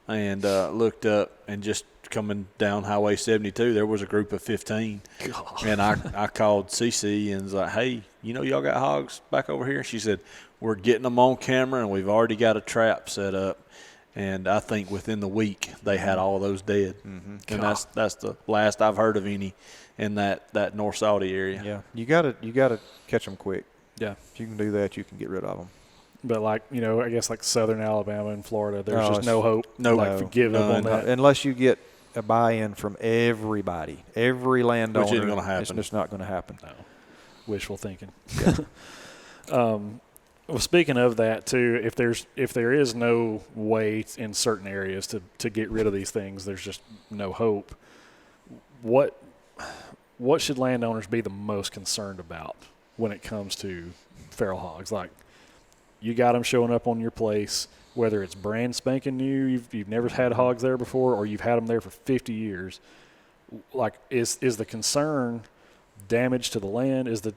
and looked up, and just coming down Highway 72, there was a group of 15. God. And I called CC and was like, hey, y'all got hogs back over here? She said, we're getting them on camera, and we've already got a trap set up. And I think within the week they had all those dead. And that's the last I've heard of any in that North Saudi area. Yeah, you gotta catch them quick. Yeah, if you can do that, you can get rid of them. But I guess southern Alabama and Florida, there's just no hope. Forgive them on that. Unless you get a buy-in from everybody, every landowner. Which isn't going to happen. It's just not going to happen. No, wishful thinking. Well, speaking of that too, if there is no way in certain areas to get rid of these things, there's just no hope. What should landowners be the most concerned about when it comes to feral hogs? You got them showing up on your place, whether it's brand spanking new, you've never had hogs there before, or you've had them there for 50 years. Is the concern damage to the land? Is it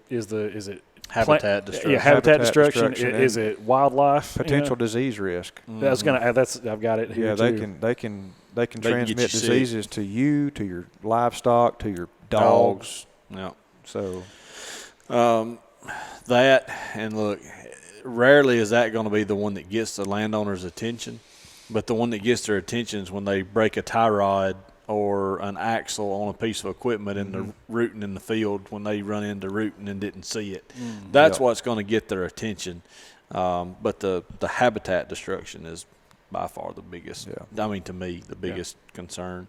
habitat destruction? Yeah, habitat destruction. Is it wildlife? Potential disease risk. That's I've got it here. Yeah, they can transmit diseases to you, to your livestock, to your dogs. Yeah. So that, and look, rarely is that going to be the one that gets the landowner's attention, but the one that gets their attention is when they break a tie rod or an axle on a piece of equipment in the rooting in the field, when they run into rooting and didn't see it. That's what's going to get their attention. But the habitat destruction is by far the biggest. Yeah. To me, the biggest concern.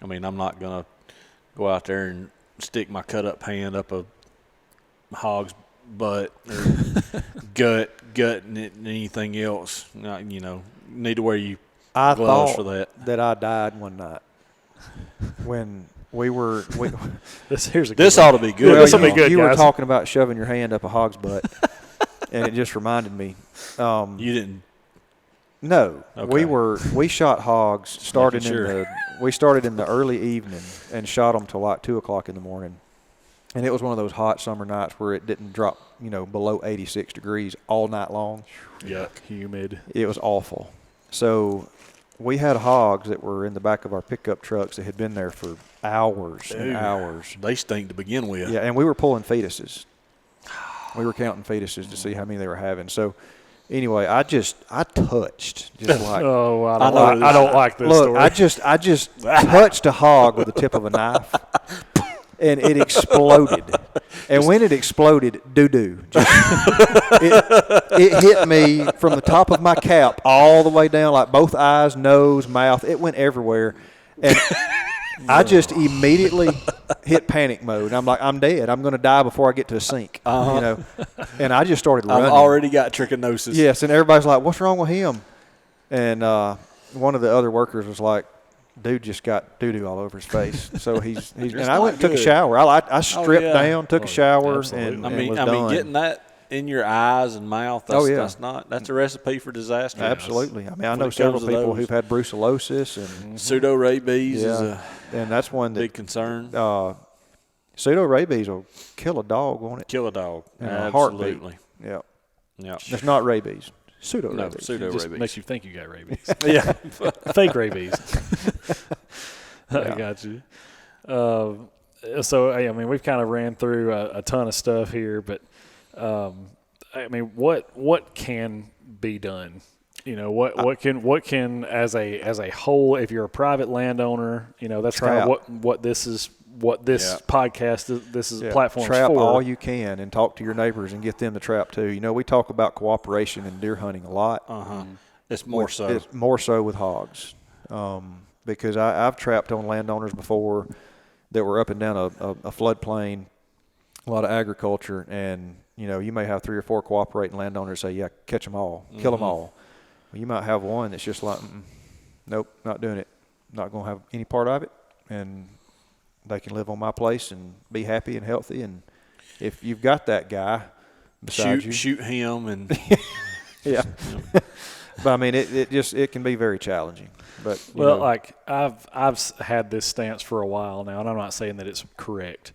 I'm not going to go out there and stick my cut up hand up a hog's butt or gut and anything else. Need to wear gloves for that. I died one night when we were. This ought to be good. This will be good. You guys. were talking about shoving your hand up a hog's butt, and it just reminded me. You didn't. No, okay. we shot hogs. We started in the early evening and shot them till 2:00 in the morning. And it was one of those hot summer nights where it didn't drop, below 86 degrees all night long. Yuck, humid. It was awful. So we had hogs that were in the back of our pickup trucks that had been there for hours and hours. They stink to begin with. Yeah, and we were pulling fetuses. We were counting fetuses to see how many they were having. So anyway, I touched just like. Oh, I don't like this look, story. I just touched a hog with the tip of a knife. and it exploded. And when it exploded, doo-doo. It hit me from the top of my cap all the way down, like both eyes, nose, mouth. It went everywhere. And I just immediately hit panic mode. I'm like, I'm dead. I'm going to die before I get to the sink. You know, and I just started running. I've already got trichinosis. Yes, and everybody's like, what's wrong with him? And one of the other workers was like, dude just got doo-doo all over his face. So he's and I went and took a shower. I stripped down, took a shower, and was done. Getting that in your eyes and mouth, that's a recipe for disaster. Absolutely. I mean, I know several people who've had brucellosis and pseudo-rabies is and that's one big concern. Pseudo-rabies will kill a dog, won't it? Kill a dog. In a heartbeat. Yeah. Yeah. It's not rabies. Pseudo-rabies. No, pseudo-rabies. Just makes you think you got rabies. Yeah. Fake rabies. I got you. So, I mean, we've kind of ran through a ton of stuff here, but, I mean, what can be done? You know, what can as a whole, if you're a private landowner, you know, that's kind of what this is. What this podcast, this is a platform trap for. all you can and talk to your neighbors and get them to trap too. You know, we talk about cooperation in deer hunting a lot. It's more so. It's more so with hogs, because I've trapped on landowners before that were up and down a floodplain, a lot of agriculture, and you know, you may have 3 or 4 cooperating landowners say, "Yeah, catch them all, kill them all." Well, you might have one that's just like, "Nope, not doing it. Not going to have any part of it," and they can live on my place and be happy and healthy. And if you've got that guy beside you, shoot him and yeah. But I mean, it can be very challenging. But like I've had this stance for a while now, and I'm not saying that it's correct,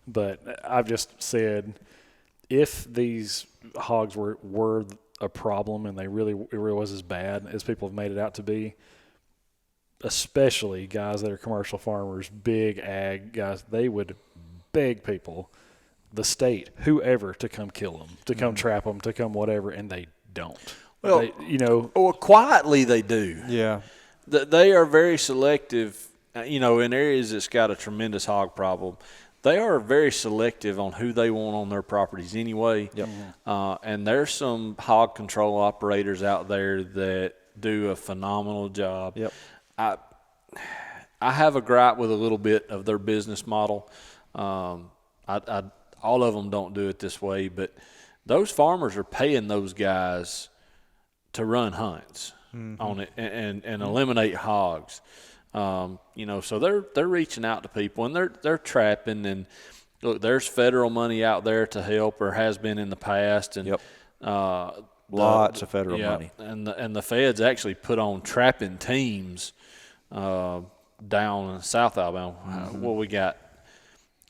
but I've just said if these hogs were a problem and it really was as bad as people have made it out to be, especially guys that are commercial farmers, big ag guys, they would beg people, the state, whoever, to come kill them, to come trap them, to come whatever, and they don't. Well, or quietly they do. Yeah. They are very selective, you know, in areas that's got a tremendous hog problem. They are very selective on who they want on their properties anyway. Yep. And there's some hog control operators out there that do a phenomenal job. Yep. I have a gripe with a little bit of their business model. All of them don't do it this way, but those farmers are paying those guys to run hunts on it and eliminate hogs. You know, so they're reaching out to people and they're trapping, and look, there's federal money out there to help, or has been in the past, and lots of federal money. And the feds actually put on trapping teams down in South Alabama. What we got?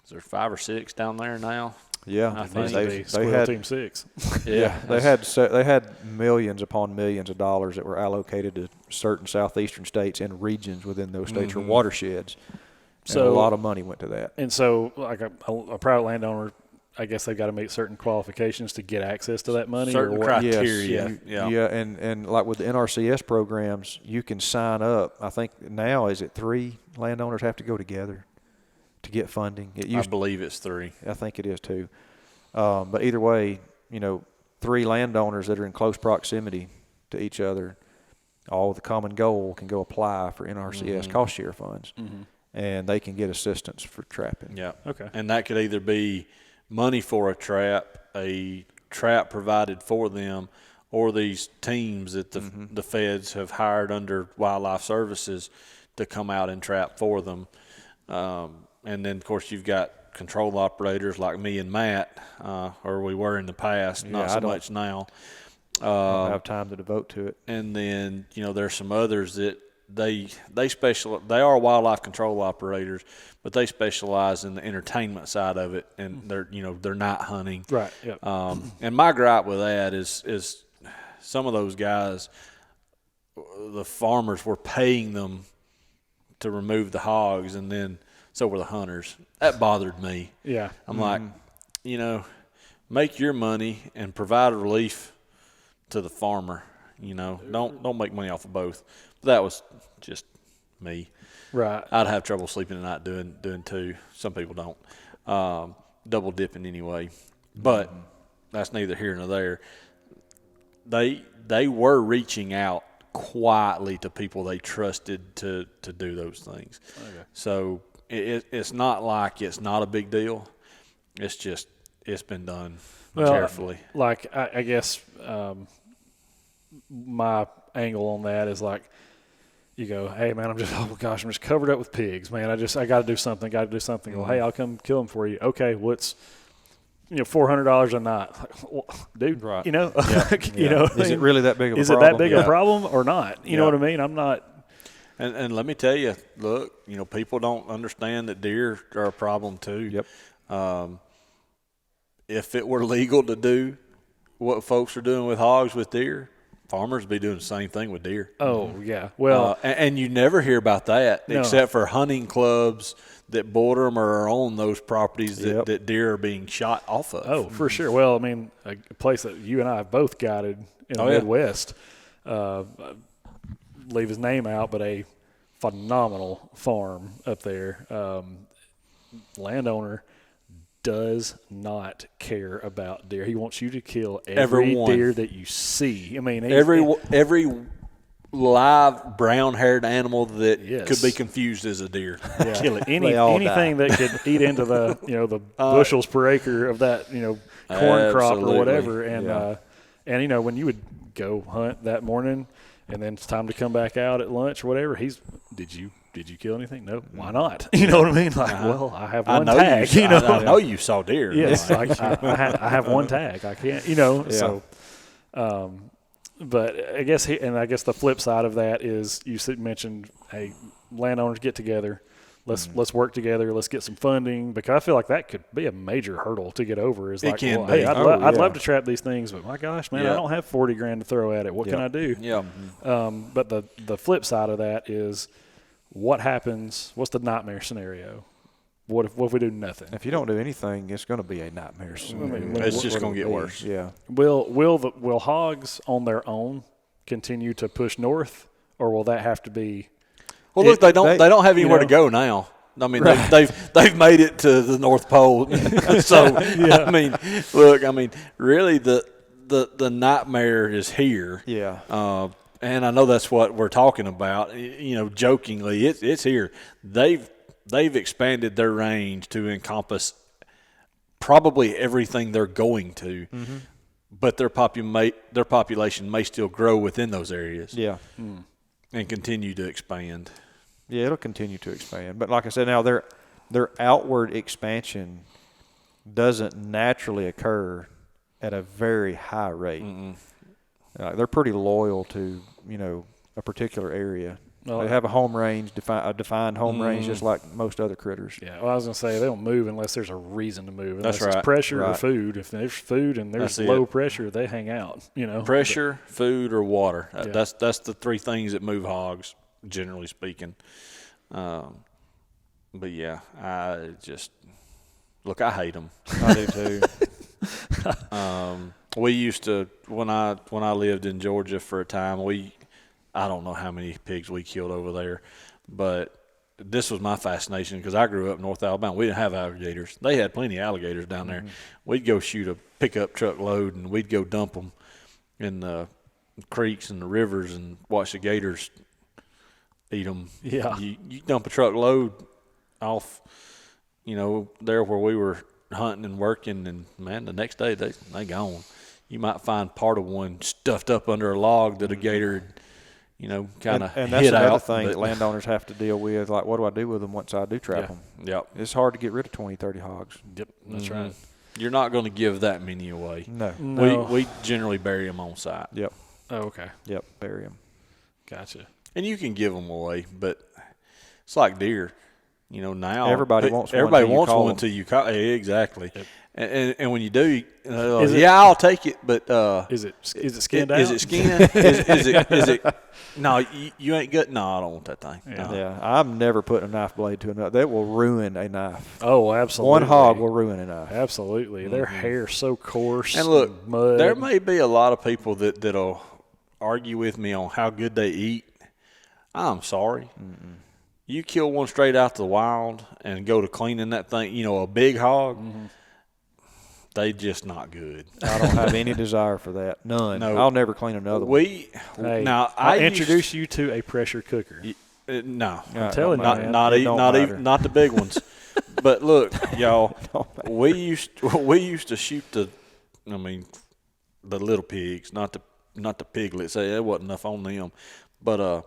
Is there 5 or 6 down there now? Yeah, I think they had Team 6. Yeah, they had millions upon millions of dollars that were allocated to certain southeastern states and regions within those states, or watersheds. So a lot of money went to that. And so, like a private landowner, I guess they've got to meet certain qualifications to get access to that money. Certain or criteria. Yes, and like with the NRCS programs, you can sign up. I think now, is it 3 landowners have to go together to get funding? I believe it's 3. I think it is too. But either way, you know, 3 landowners that are in close proximity to each other, all with a common goal, can go apply for NRCS cost share funds, and they can get assistance for trapping. Yeah. Okay. And that could either be money for a trap provided for them, or these teams that the feds have hired under Wildlife Services to come out and trap for them. And then, of course, you've got control operators like me and Matt, or we were in the past, not so much now. I don't have time to devote to it. And then, you know, there's some others that they are wildlife control operators, but they specialize in the entertainment side of it, and they're not hunting. Right. Yep. And my gripe with that is some of those guys, the farmers were paying them to remove the hogs, and then so were the hunters. That bothered me. Yeah. I'm like, you know, make your money and provide relief to the farmer. You know, don't make money off of both. But that was just me. Right. I'd have trouble sleeping at night doing two. Some people don't. Double dipping anyway. But that's neither here nor there. They were reaching out quietly to people they trusted to do those things. Okay. So it's not like it's not a big deal. It's just it's been done carefully. Like I guess my angle on that is like, you go, hey man, I'm just covered up with pigs, man. I got to do something. Well, hey, I'll come kill them for you. Okay, what's $400 a night, like, well, dude? Right. You know, Yeah. you know, Is it really that big of a is problem? it that big of a problem or not? You know what I mean? I'm not. And let me tell you, look, people don't understand that deer are a problem too. Yep. If it were legal to do what folks are doing with hogs with deer, farmers would be doing the same thing with deer. Oh yeah. Well, and you never hear about that No. except for hunting clubs that border them or are on those properties that deer are being shot off of. Oh, for sure. Well, I mean, a place that you and I have both guided in the Midwest, leave his name out, but a phenomenal farm up there. Landowner does not care about deer. He wants you to kill every deer that you see. I mean, every live brown-haired animal that Yes. could be confused as a deer. Yeah. Kill it. Anything that could eat into the the bushels per acre of that corn crop or whatever, and when you would go hunt that morning, and then it's time to come back out at lunch or whatever, did you kill anything? No. Why not? You know what I mean? Like, well, I have one tag. I know you saw deer. Yes, I have one tag. I can't. So. But I guess the flip side of that is you mentioned, hey, landowners get together, let's work together, let's get some funding, because I feel like that could be a major hurdle to get over. Is like, well, hey, I'd love to trap these things, but my gosh, man, I don't have $40,000 to throw at it. What can I do? Yeah. But the flip side of that is, what happens? What's the nightmare scenario? What if we do nothing? If you don't do anything, it's going to be a nightmare scenario. It's just going to get worse. Yeah. Will hogs on their own continue to push north, or will that have to be? Well, look, they don't have anywhere to go now. I mean, they've made it to the North Pole. So I mean, look, really the nightmare is here. Yeah. And I know that's what we're talking about. Jokingly, it's here. They've expanded their range to encompass probably everything they're going to, but their population may still grow within those areas. Yeah. And continue to expand. Yeah, it'll continue to expand. But like I said, now their outward expansion doesn't naturally occur at a very high rate. They're pretty loyal to a particular area. They have a home range, a defined home range, just like most other critters. Yeah, well, I was going to say, they don't move unless there's a reason to move. Unless That's right. It's pressure or food. If there's food and there's low pressure, they hang out. Pressure, food, or water. Yeah. That's the three things that move hogs, generally speaking. But yeah, I hate them. I do too. We used to, when I lived in Georgia for a time, I don't know how many pigs we killed over there, but this was my fascination because I grew up in North Alabama. We didn't have alligators. They had plenty of alligators down there. We'd go shoot a pickup truck load, and we'd go dump them in the creeks and the rivers and watch the gators eat them. Yeah. You dump a truck load off, there where we were hunting and working, and, man, the next day they gone. You might find part of one stuffed up under a log that a gator had, kind of hit out. And that's another thing that landowners have to deal with. Like, what do I do with them once I do trap them? Yep. It's hard to get rid of 20, 30 hogs. Yep, that's right. You're not going to give that many away. No. We generally bury them on site. Yep. Oh, okay. Yep, bury them. Gotcha. And you can give them away, but it's like deer. Now everybody wants one until you call. Exactly. Yep. And when you do, I'll take it. But is it skinned out? Is it skinned? is it? No, you ain't good. No, I don't want that thing. Yeah. No. Yeah, I'm never putting a knife blade to another. That will ruin a knife. Oh, absolutely. One hog will ruin a knife. Absolutely. Their hair so coarse. And look, mud. there may be a lot of people that'll argue with me on how good they eat. I'm sorry. You kill one straight out the wild and go to cleaning that thing, a big hog, they just not good. I don't have any desire for that. None. No. I'll never clean another one. I'll introduce you to a pressure cooker. No, I'm telling you, man. not the big ones. But look, y'all, we used to shoot the little pigs, not the piglets. There wasn't enough on them, but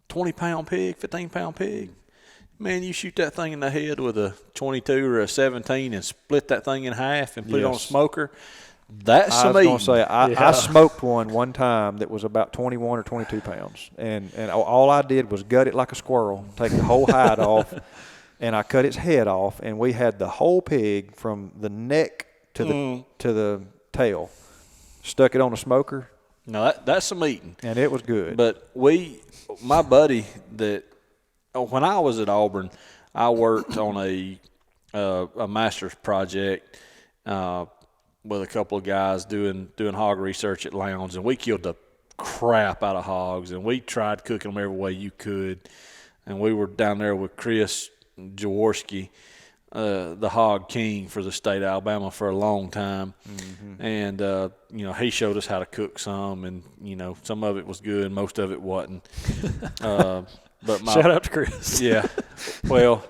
20-pound pig, 15-pound pig. Man, you shoot that thing in the head with a 22 or a 17 and split that thing in half and put it on a smoker. That's some I eating. was going to say, I smoked one time that was about 21 or 22 pounds. And all I did was gut it like a squirrel, take the whole hide off, and I cut its head off. And we had the whole pig from the neck to the tail. Stuck it on a smoker. No, that's some eating. And it was good. But my buddy when I was at Auburn, I worked on a master's project with a couple of guys doing hog research at Lowndes, and we killed the crap out of hogs, and we tried cooking them every way you could. And we were down there with Chris Jaworski, the hog king for the state of Alabama for a long time. And he showed us how to cook some, and some of it was good, most of it wasn't. But shout out to Chris. Yeah. Well,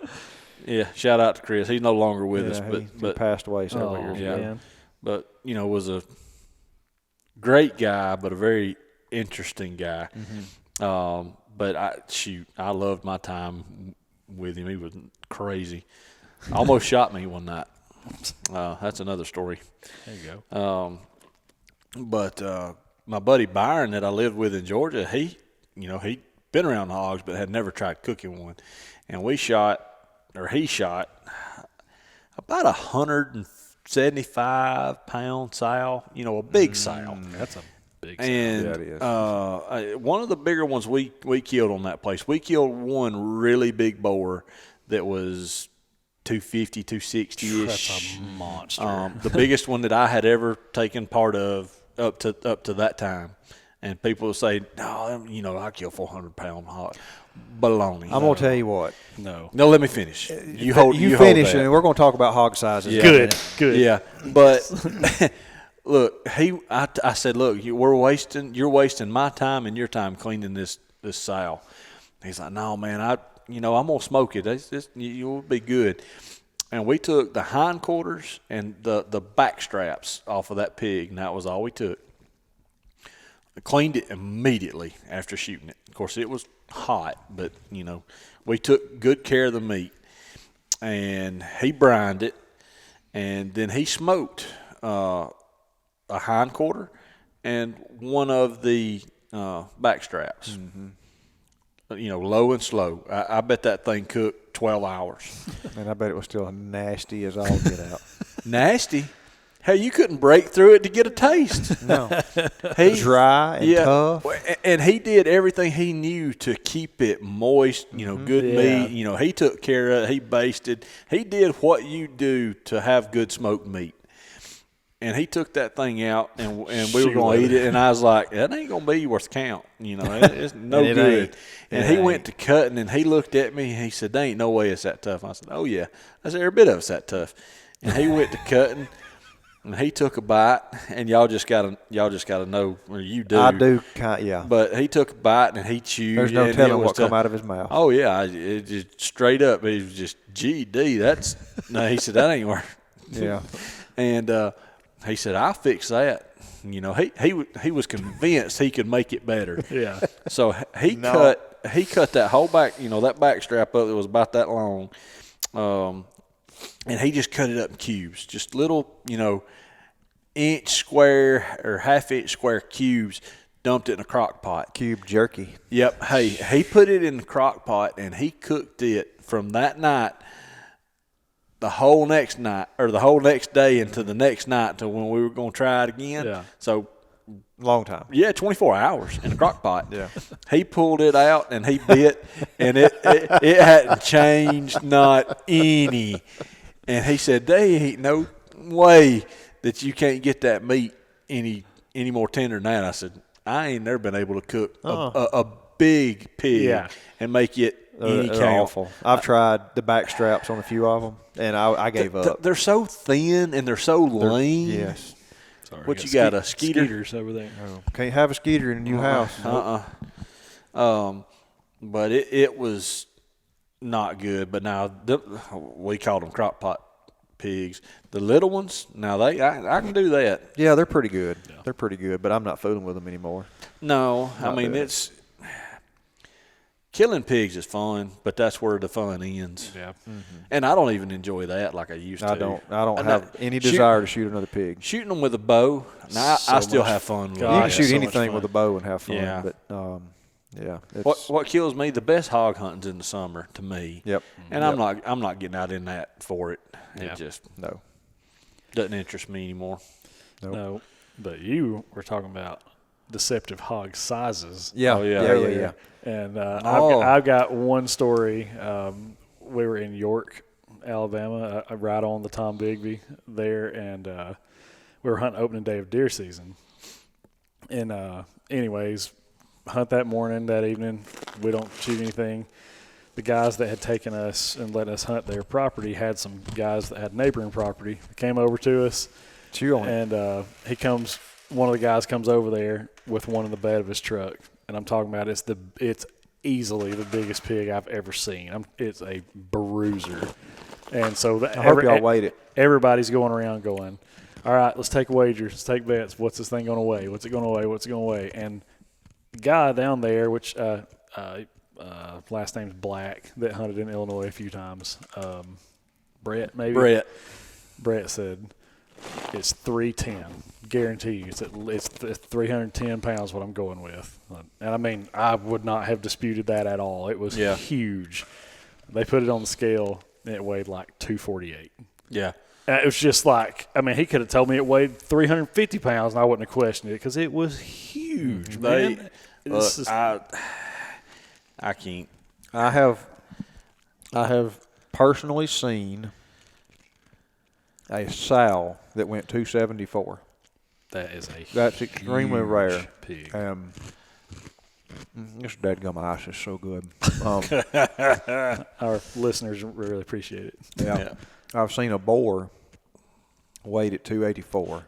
yeah, shout out to Chris. He's no longer with us, but he passed away several years ago. Yeah. But was a great guy, but a very interesting guy. But I loved my time with him. He was crazy. Almost shot me one night. That's another story. There you go. But my buddy Byron that I lived with in Georgia, he'd been around hogs but had never tried cooking one. And he shot about 175-pound sow, a big sow. That's a big sow. And Yeah, it is. one of the bigger ones we killed on that place, we killed one really big boar that was 250, 260-ish. That's a monster. The biggest one that I had ever taken part of up to that time. And people will say, no, I kill 400-pound hog. Baloney. I'm going to tell you what. No, let me finish. You finish, hold and we're going to talk about hog sizes. Yeah. Good. Yeah, but look, I said, look, you're wasting my time and your time cleaning this sow. He's like, no, man, I'm gonna smoke it. You'll be good. And we took the hindquarters and the back straps off of that pig, and that was all we took. I cleaned it immediately after shooting it. Of course, it was hot, but, we took good care of the meat. And he brined it, and then he smoked a hindquarter and one of the back straps. Low and slow. I bet that thing cooked 12 hours. And I bet it was still nasty as all get out. Nasty? Hell, you couldn't break through it to get a taste. No. Dry and tough. And he did everything he knew to keep it moist, good meat. He took care of it. He basted. He did what you do to have good smoked meat. And he took that thing out, and we were going to eat it. And I was like, that ain't going to be worth count. It's no good. And he went to cutting, and he looked at me, and he said, there ain't no way it's that tough. I said, oh, yeah. I said, every bit of it's that tough. And he went to cutting. And he took a bite, and y'all just gotta know, or you do. I do, yeah. But he took a bite and he chewed. There's no telling what come out of his mouth. Oh yeah, it just straight up. He was just GD. No. He said that ain't worth. Yeah. And he said, I'll fix that. He was convinced he could make it better. Yeah. So he cut that whole back, that back strap up that was about that long. And he just cut it up in cubes, just little, inch square or half-inch square cubes, dumped it in a crock pot. Cube jerky. Yep. Hey, he put it in the crock pot, and he cooked it from that night, the whole next night, or the whole next day into the next night to when we were going to try it again. Yeah. So long time. Yeah, 24 hours in a crock pot. Yeah. He pulled it out and he bit, and it hadn't changed not any. And he said, there ain't no way that you can't get that meat any more tender than that. I said, I ain't never been able to cook a big pig and make it They're awful. I've tried the back straps on a few of them, and I gave up. They're so thin and they're so lean. Yes. Sorry, What you got, a skeeter? Skeeters over there. Oh, can't have a skeeter in a new house. But it was not good. But now we called them crock pot pigs. The little ones, now I can do that. Yeah, they're pretty good. Yeah. They're pretty good, but I'm not fooling with them anymore. No, I mean it's killing pigs is fun, but that's where the fun ends. Yeah, and I don't even enjoy that like I used to. I don't have any desire to shoot another pig. Shooting them with a bow, now I still have fun with it. You can shoot anything with a bow and have fun. Yeah. But yeah. What kills me, the best hog hunting's in the summer to me. Yep. And I'm not getting out in that for it. Yeah. It just no doesn't interest me anymore. Nope. No, but you were talking about deceptive hog sizes. Yeah. Oh, yeah. Yeah. And I've got one story. We were in York, Alabama, right on the Tom Bigby there, and we were hunting opening day of deer season. And anyways, hunt that morning, that evening. We don't shoot anything. The guys that had taken us and let us hunt their property had some guys that had neighboring property that came over to us. Chew on it. And one of the guys comes over there with one in the bed of his truck. And I'm talking about it's easily the biggest pig I've ever seen. It's a bruiser. And so I hope y'all weighed it. Everybody's going around going, all right, let's take wagers. Let's take bets. What's this thing going to weigh? What's it going to weigh? What's it going to weigh? And the guy down there, which last name's Black, that hunted in Illinois a few times, Brett maybe? Brett said it's 310. Guarantee you it's 310 pounds what I'm going with. And I mean, I would not have disputed that at all. It was huge. They put it on the scale and it weighed like 248. Yeah. And it was just like, I mean, he could have told me it weighed 350 pounds and I wouldn't have questioned it because it was huge, man. I can't. I have personally seen a sow that went 274. That's extremely rare. Pig. This dadgum ice is so good. Our listeners really appreciate it. Yeah. I've seen a boar weighed at 284,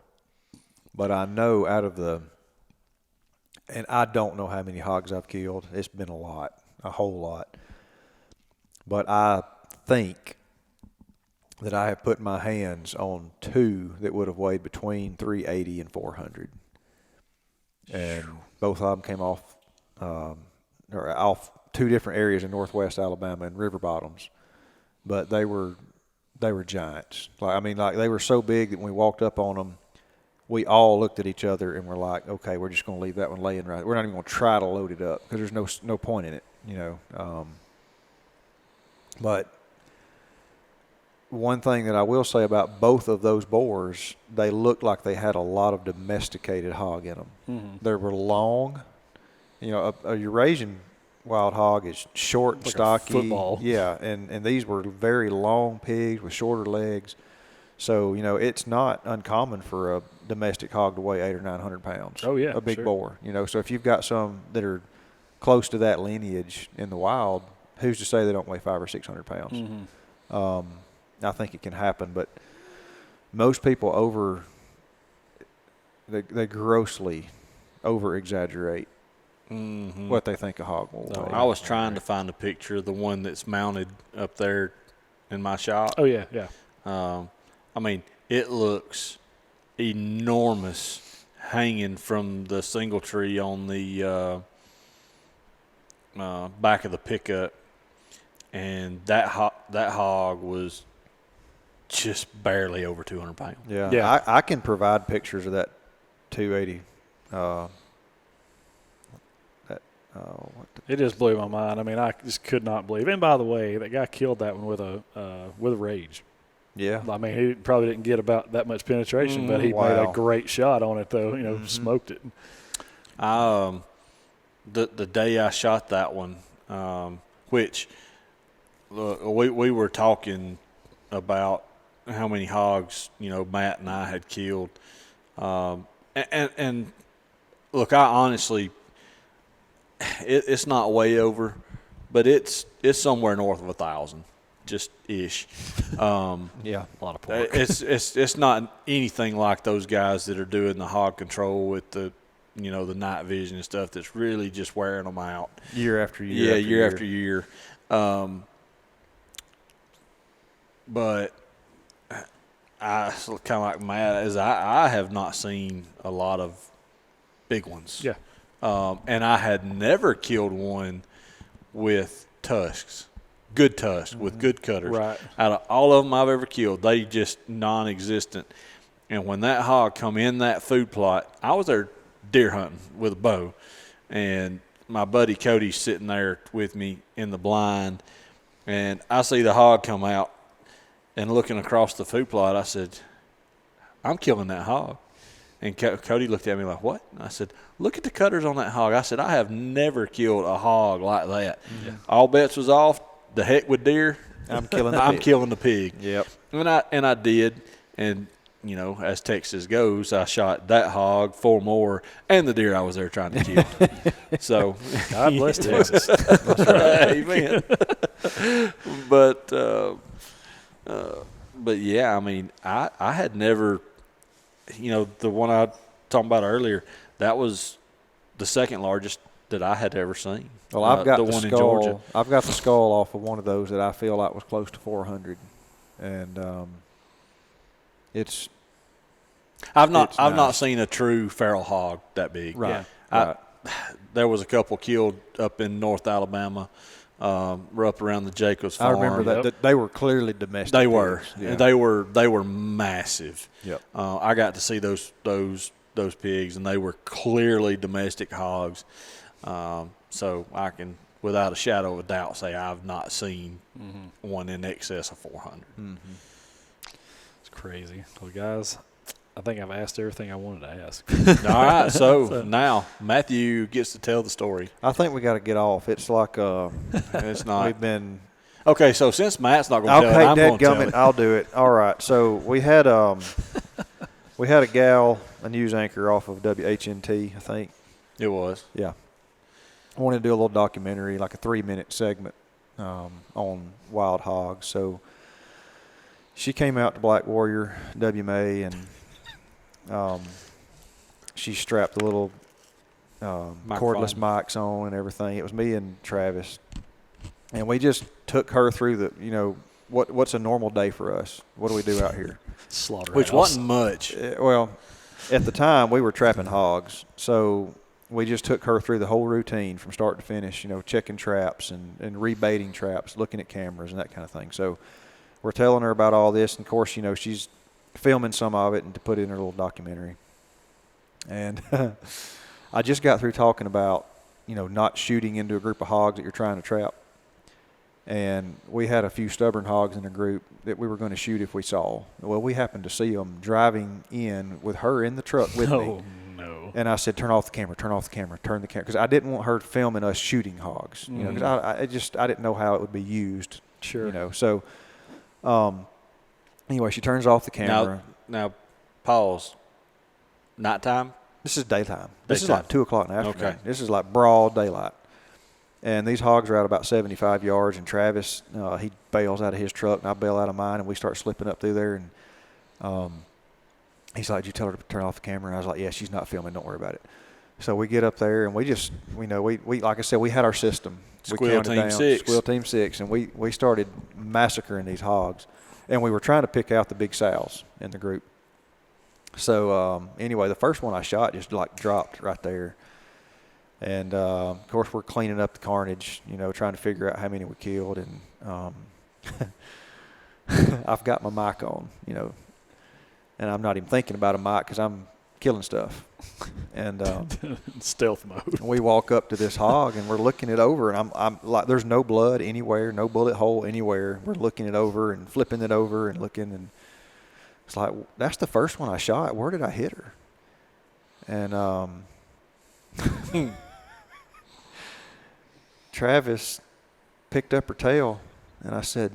but I know and I don't know how many hogs I've killed. It's been a whole lot. But I think that I have put my hands on two that would have weighed between 380 and 400. And both of them came off two different areas in northwest Alabama and river bottoms. But they were giants. They were so big that when we walked up on them, we all looked at each other and were like, okay, we're just going to leave that one laying right. We're not even going to try to load it up because there's no point in it, you know. But one thing that I will say about both of those boars, they looked like they had a lot of domesticated hog in them. Mm-hmm. They were long. You know, a Eurasian wild hog is short and stocky. Football. Yeah, and these were very long pigs with shorter legs. So, you know, it's not uncommon for a domestic hog to weigh 800 or 900 pounds. Oh, yeah. A big boar. You know, so if you've got some that are close to that lineage in the wild, who's to say they don't weigh 500 or 600 pounds? Mm-hmm. I think it can happen, but most people they grossly over-exaggerate what they think a hog will weigh. I was trying to find a picture of the one that's mounted up there in my shop. Oh, yeah, yeah. I mean, it looks enormous hanging from the single tree on the back of the pickup, and that hog was just barely over 200 pounds. Yeah. I can provide pictures of that 280. It just blew my mind. I mean, I just could not believe. And by the way, that guy killed that one with a rage. Yeah. I mean, he probably didn't get about that much penetration, but he made a great shot on it, though. You know, smoked it. The day I shot that one, which we were talking about how many hogs, you know, Matt and I had killed. And look, I honestly, it's not way over, but it's somewhere north of 1,000, just ish. Yeah, A lot of pork. It's not anything like those guys that are doing the hog control with the the night vision and stuff that's really just wearing them out year after year. Yeah, year after year. But I kind of like Matt, as I have not seen a lot of big ones. Yeah. And I had never killed one with tusks, good tusks, with good cutters. Right. Out of all of them I've ever killed, they just non-existent. And when that hog come in that food plot, I was there deer hunting with a bow, and my buddy Cody's sitting there with me in the blind, and I see the hog come out, and looking across the food plot, I said, I'm killing that hog. And Cody looked at me like, what? And I said, look at the cutters on that hog. I said, I have never killed a hog like that. Yeah. All bets was off. The heck with deer. I'm killing the I'm pig. killing the pig. Yep. And I did. And, as Texas goes, I shot that hog, 4 more, and the deer I was there trying to kill. So God bless Texas. Amen. But yeah, I mean, I had never, the one I talked about earlier, that was the second largest that I had ever seen. Well, I've got the one skull. in Georgia. I've got the skull off of one of those that I feel like was close to 400, and it's. I've not nice. seen a true feral hog that big. Right. Yeah. Right. There was a couple killed up in North Alabama, up around the Jacobs I farm. remember that they were clearly domestic. They were. pigs. Yeah. They were massive. Yep. I got to see those pigs, and they were clearly domestic hogs. So I can, without a shadow of a doubt, say I've not seen one in excess of 400. Mm-hmm. It's crazy. Well, guys, I think I've asked everything I wanted to ask. All right, so now Matthew gets to tell the story. I think we got to get off. It's like It's not. we've been. Okay, so since Matt's not going to Okay, tell it, I'm going to tell dadgummit, it. I'll do it. All right. So we had a gal, a news anchor off of WHNT, I think. It was. Yeah. I wanted to do a little documentary, like a 3-minute segment on wild hogs. So she came out to Black Warrior WMA, and she strapped the little cordless mics on and everything. It was me and Travis, and we just took her through the, what's a normal day for us? What do we do out here? Slaughterhouse. Which wasn't much. Well, at the time we were trapping hogs, so we just took her through the whole routine from start to finish, checking traps and rebaiting traps, looking at cameras and that kind of thing. So we're telling her about all this, and of course, she's filming some of it and to put it in her little documentary. And I just got through talking about, not shooting into a group of hogs that you're trying to trap. And we had a few stubborn hogs in the group that we were going to shoot if we saw. Well, we happened to see them driving in with her in the truck with me. No. And I said, turn off the camera, turn the camera. Because I didn't want her filming us shooting hogs. Because I didn't know how it would be used. Sure. So anyway, she turns off the camera. Now, pause. Nighttime? This is daytime. This is Daytime. like 2 o'clock in the afternoon. Okay. This is like broad daylight. And these hogs are out about 75 yards, and Travis, he bails out of his truck, and I bail out of mine, and we start slipping up through there. And he's like, did you tell her to turn off the camera? And I was like, yeah, she's not filming. Don't worry about it. So we get up there, and we just, we like I said, we had our system. Squeal we counted Team down, 6. Squeal Team 6, and we started massacring these hogs. And we were trying to pick out the big sows in the group. So anyway, the first one I shot just like dropped right there. And, of course, we're cleaning up the carnage, trying to figure out how many we killed. And I've got my mic on, and I'm not even thinking about a mic because I'm killing stuff. And Stealth mode. we walk up to this hog, and we're looking it over, and I'm like, there's no blood anywhere, no bullet hole anywhere. We're looking it over and flipping it over and looking, and it's like, that's the first one I shot. Where did I hit her? And Travis picked up her tail, and I said,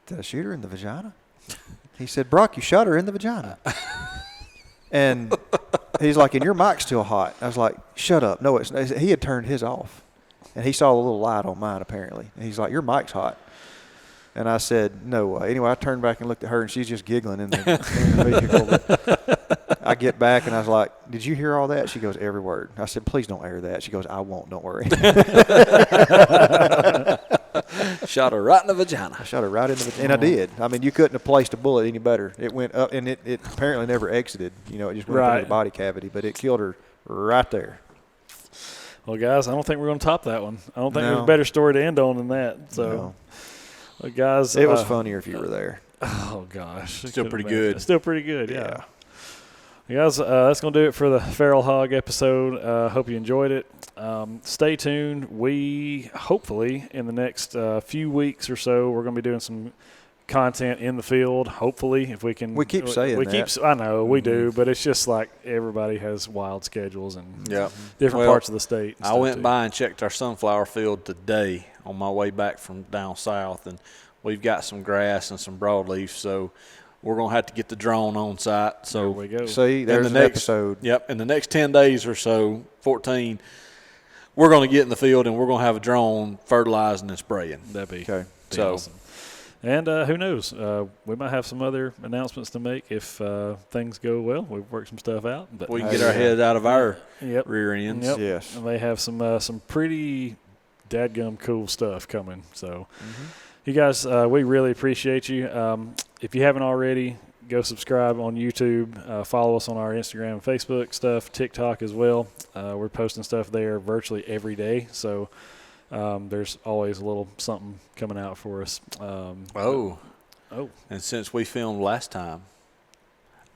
did I shoot her in the vagina? He said, Brock, you shot her in the vagina. And he's like, and your mic's still hot. I was like, shut up. No, he had turned his off. And he saw a little light on mine, apparently. And he's like, your mic's hot. And I said, no way. Anyway, I turned back and looked at her, and she's just giggling in the vehicle. I get back, and I was like, did you hear all that? She goes, every word. I said, please don't air that. She goes, I won't. Don't worry. Shot her right in the vagina. I shot her right in the vagina. And I did. I mean, you couldn't have placed a bullet any better. It went up, and it apparently never exited. You know, it just went into the body cavity, but it killed her right there. Well, guys, I don't think we're going to top that one. I don't think there's a better story to end on than that. So, well, guys. It was funnier if you were there. Oh, gosh. Still pretty good. Still pretty good, yeah. Guys, that's going to do it for the Feral Hog episode. Hope you enjoyed it. Stay tuned. We, hopefully, in the next few weeks or so, we're going to be doing some content in the field, hopefully, if we can. We keep saying that. I know, we do, but it's just like everybody has wild schedules and different Well, parts of the state. I went by and checked our sunflower field today on my way back from down south, and we've got some grass and some broadleaf, so we're going to have to get the drone on site. So there we go. See, there's an episode. Yep, in the next 10 days or so, 14, we're going to get in the field, and we're going to have a drone fertilizing and spraying. That'd be so awesome. And who knows? We might have some other announcements to make if things go well. We've worked some stuff out. But we can get our heads out of our rear ends. Yep. Yes. And they have some pretty dadgum cool stuff coming. So, you guys, we really appreciate you. If you haven't already, go subscribe on YouTube. Follow us on our Instagram and Facebook stuff, TikTok as well. We're posting stuff there virtually every day. So, there's always a little something coming out for us. And since we filmed last time,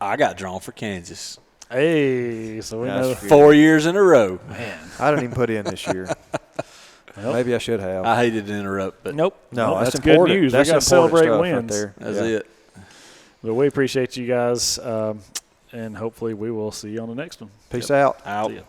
I got drawn for Kansas. Hey, so we know 4 years in a row. Man, I didn't even put in this year. Maybe I should have. I hated to interrupt, but nope. No, that's that's good important. news. That's We got to celebrate important wins. stuff right there. that's it. But we appreciate you guys, and hopefully we will see you on the next one. Peace out. Out. See ya.